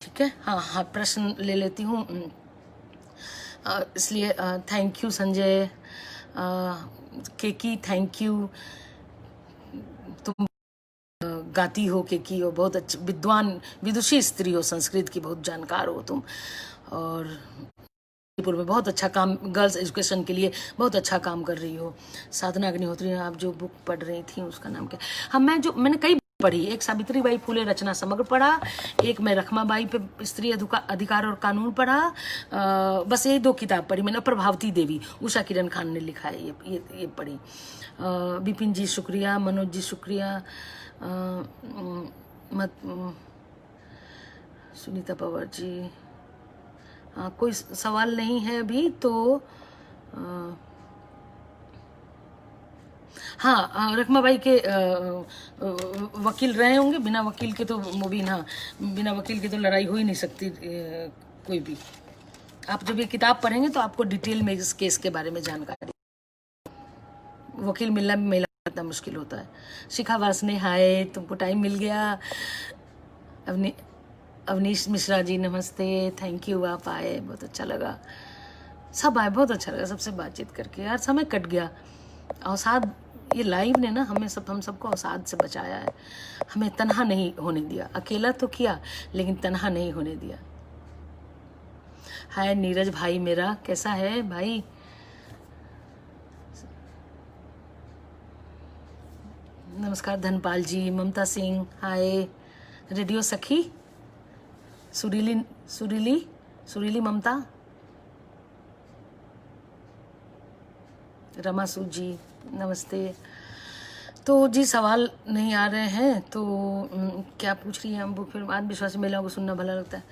ठीक है। हाँ प्रश्न ले लेती हूँ, इसलिए thank you Sanjay, Keki thank you. तुम गाती हो केकी, और बहुत अच्छी विद्वान विदुषी स्त्री हो, संस्कृत की बहुत जानकार हो तुम, और में बहुत अच्छा काम, गर्ल्स एजुकेशन के लिए बहुत अच्छा काम कर रही हो। साधना अग्निहोत्री, आप जो बुक पढ़ रही थी उसका नाम क्या? हाँ मैंने कई पढ़ी, एक सावित्री बाई फुले रचना समग्र पढ़ा, एक मैं रखमाबाई पे स्त्री अधिकार और कानून पढ़ा। बस यही 2 किताब पढ़ी मैंने। प्रभावती देवी उषा किरण खान ने लिखा है, ये पढ़ी। विपिन जी शुक्रिया, मनोज जी शुक्रिया, सुनीता पवार जी। कोई सवाल नहीं है अभी तो। हाँ रखमाबाई के वकील रहे होंगे, बिना वकील के तो मुबीन, हाँ बिना वकील के तो लड़ाई हो ही नहीं सकती कोई भी। आप जब ये किताब पढ़ेंगे तो आपको डिटेल में इस केस के बारे में जानकारी। वकील मिलना भी महिला इतना मुश्किल होता है। शिखा वासने हाय, तुमको टाइम मिल गया। अवनीश मिश्रा जी नमस्ते, थैंक यू, आप आए, बहुत अच्छा लगा। सब आए, बहुत अच्छा लगा सबसे बातचीत करके। यार समय कट गया। अवसाद, ये लाइव ने ना हम सबको अवसाद से बचाया है, हमें तन्हा नहीं होने दिया। अकेला तो किया लेकिन तन्हा नहीं होने दिया। हाय नीरज भाई मेरा, कैसा है भाई? नमस्कार धनपाल जी, ममता सिंह हाय, रेडियो सखी सुरीली ममता, रमा सूद जी नमस्ते। तो जी सवाल नहीं आ रहे हैं तो क्या पूछ रही हैं हम? वो फिर आत्मविश्वासी महिलाओं को सुनना भला लगता है।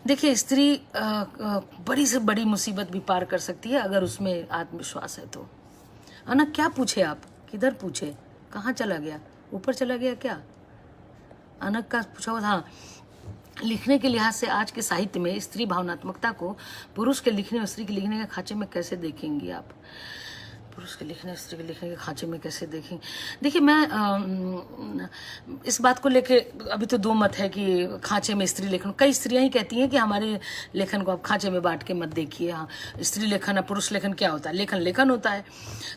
देखिए स्त्री बड़ी से बड़ी मुसीबत भी पार कर सकती है अगर उसमें आत्मविश्वास है तो। ना क्या पूछे आप? किधर पूछे? कहाँ चला गया? ऊपर चला गया क्या? अनक का पूछा हुआ। हाँ, लिखने के लिहाज से आज के साहित्य में स्त्री भावनात्मकता को पुरुष के लिखने और स्त्री के लिखने के खांचे में कैसे देखेंगी आप? पुरुष के लिखने स्त्री के लिखने के खांचे में कैसे देखें? देखिए मैं इस बात को लेके अभी तो दो मत है कि खांचे में स्त्री लेखन। कई स्त्रियां ही कहती हैं कि हमारे लेखन को आप खांचे में बांट के मत देखिए। हाँ, स्त्री लेखन और पुरुष लेखन क्या होता है? लेखन लेखन होता है।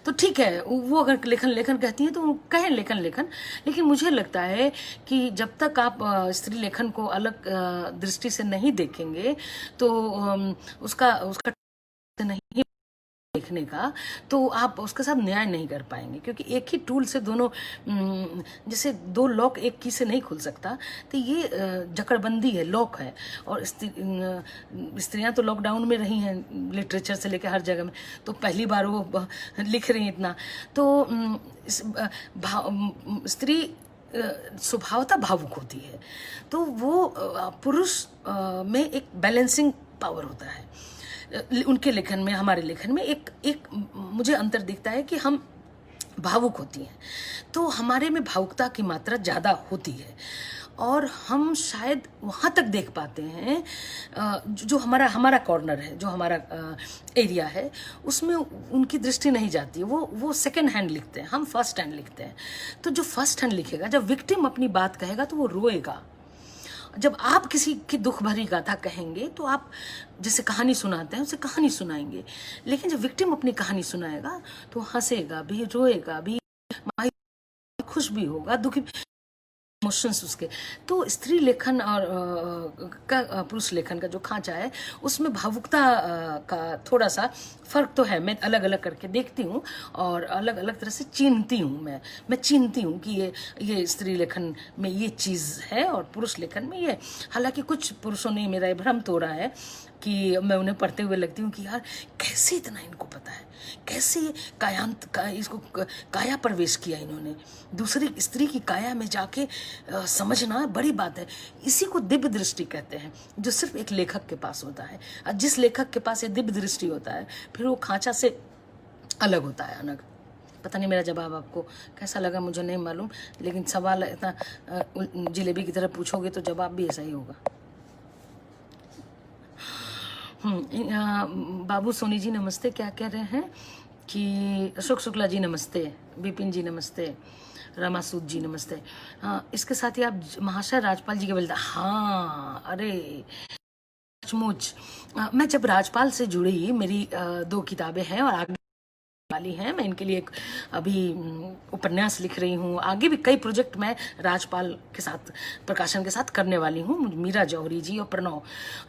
तो ठीक है, वो अगर लेखन लेखन कहती हैं तो वो कहें लेखन लेखन। लेकिन मुझे लगता है कि जब तक आप स्त्री लेखन को अलग दृष्टि से नहीं देखेंगे तो उसका उसका नहीं देखने का, तो आप उसके साथ न्याय नहीं कर पाएंगे। क्योंकि एक ही टूल से दोनों, जैसे दो लॉक एक की से नहीं खुल सकता, तो ये जकड़बंदी है, लॉक है। और स्त्रियां तो लॉकडाउन में रही हैं लिटरेचर से लेकर हर जगह में, तो पहली बार वो लिख रही हैं इतना। तो स्त्री स्वभावतः भावुक होती है, तो वो पुरुष में एक बैलेंसिंग पावर होता है। उनके लेखन में हमारे लेखन में एक मुझे अंतर दिखता है कि हम भावुक होती हैं, तो हमारे में भावुकता की मात्रा ज़्यादा होती है और हम शायद वहाँ तक देख पाते हैं जो हमारा कॉर्नर है, जो हमारा एरिया है, उसमें उनकी दृष्टि नहीं जाती है। वो सेकंड हैंड लिखते हैं, हम फर्स्ट हैंड लिखते हैं। तो जो फर्स्ट हैंड लिखेगा, जब विक्टिम अपनी बात कहेगा तो वो रोएगा। जब आप किसी की दुख भरी गाथा कहेंगे तो आप जैसे कहानी सुनाते हैं उसे कहानी सुनाएंगे, लेकिन जब विक्टिम अपनी कहानी सुनाएगा तो हंसेगा भी, रोएगा भी, खुश भी होगा, दुखी, इमोशंस उसके। तो स्त्री लेखन और पुरुष लेखन का जो खांचा है उसमें भावुकता का थोड़ा सा फर्क तो है। मैं अलग अलग करके देखती हूँ और अलग अलग तरह से चिन्हती हूँ। मैं चिन्हती हूँ कि ये स्त्री लेखन में ये चीज़ है और पुरुष लेखन में ये। हालांकि कुछ पुरुषों ने मेरा भ्रम तोड़ा है कि मैं उन्हें पढ़ते हुए लगती हूँ कि यार कैसे इतना इनको पता है, कैसे इसको काया प्रवेश किया इन्होंने, दूसरी स्त्री की काया में जाके समझना बड़ी बात है। इसी को दिव्य दृष्टि कहते हैं, जो सिर्फ एक लेखक के पास होता है। और जिस लेखक के पास ये दिव्य दृष्टि होता है फिर वो खांचा से अलग होता है, अलग। पता नहीं मेरा जवाब आपको कैसा लगा, मुझे नहीं मालूम, लेकिन सवाल इतना जिलेबी की तरह पूछोगे तो जवाब भी ऐसा ही होगा। बाबू सोनी जी नमस्ते। क्या कह रहे हैं कि अशोक शुक्ला जी नमस्ते, विपिन जी नमस्ते, रमा सूद जी नमस्ते। हाँ, इसके साथ ही आप महाशय राजपाल जी के बोलते। हाँ, अरे सचमुच मैं जब राजपाल से जुड़ी, मेरी 2 किताबें हैं और आगे वाली हैं। मैं इनके लिए एक अभी उपन्यास लिख रही हूँ। आगे भी कई प्रोजेक्ट मैं राजपाल के साथ, प्रकाशन के साथ करने वाली हूँ। मीरा जौहरी जी और प्रणव,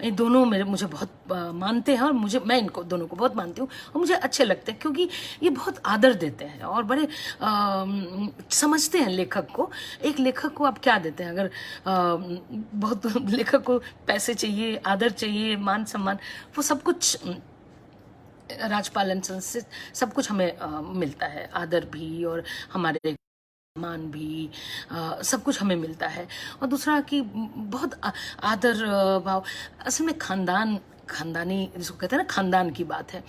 ये दोनों मुझे बहुत मानते हैं और मैं इनको दोनों को बहुत मानती हूँ और मुझे अच्छे लगते हैं क्योंकि ये बहुत आदर देते हैं और बड़े समझते हैं लेखक को। एक लेखक को आप क्या देते हैं? अगर बहुत लेखक को पैसे चाहिए, आदर चाहिए, मान सम्मान, वो सब कुछ राजपालन से सब कुछ हमें मिलता है। आदर भी और हमारे मान भी, सब कुछ हमें मिलता है। और दूसरा कि बहुत आदर भाव, असल में खानदानी जिसको कहते हैं ना, खानदान की बात है।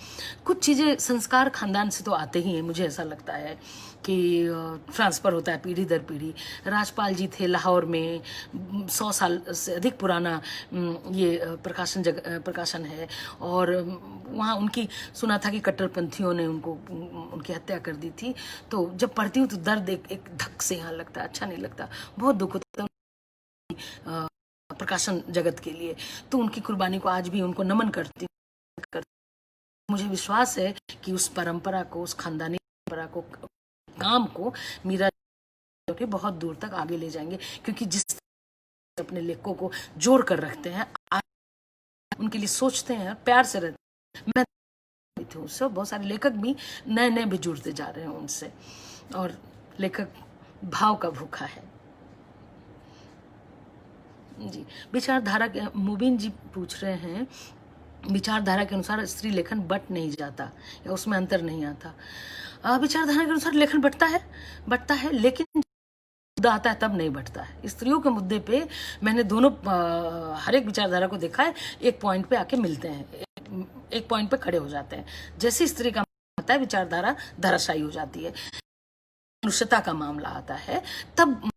कुछ चीज़ें, संस्कार खानदान से तो आते ही हैं। मुझे ऐसा लगता है कि ट्रांसफ़र होता है पीढ़ी दर पीढ़ी। राजपाल जी थे लाहौर में, 100 साल से अधिक पुराना ये प्रकाशन है और वहाँ उनकी सुना था कि कट्टरपंथियों ने उनकी हत्या कर दी थी। तो जब पढ़ती हूँ तो दर्द एक धक से यहाँ लगता है, अच्छा नहीं लगता, बहुत दुख होता है प्रकाशन जगत के लिए। तो उनकी कुर्बानी को आज भी उनको नमन करती हूँ। मुझे विश्वास है कि उस परंपरा को, उस खानदानी परंपरा को, काम को मीरा के बहुत दूर तक आगे ले जाएंगे। क्योंकि जिस अपने लेखकों को जोड़ कर रखते हैं, उनके लिए सोचते हैं, प्यार से रहते हैं। मैं हूँ उससे, बहुत सारे लेखक भी नए भी जुड़ते जा रहे हैं उनसे, और लेखक भाव का भूखा है जी। विचारधारा के मुबीन जी पूछ रहे हैं विचारधारा के अनुसार स्त्री लेखन बट नहीं जाता या उसमें अंतर नहीं आता। विचारधारा के अनुसार लेखन बटता है, लेकिन मुद्दा आता है तब नहीं बटता है। स्त्रियों के मुद्दे पे मैंने दोनों हर एक विचारधारा को देखा है, एक पॉइंट पे आके मिलते हैं, एक पॉइंट पे खड़े हो जाते हैं। जैसे स्त्री का आता है विचारधारा धराशायी हो जाती है, मनुष्यता का मामला आता है तब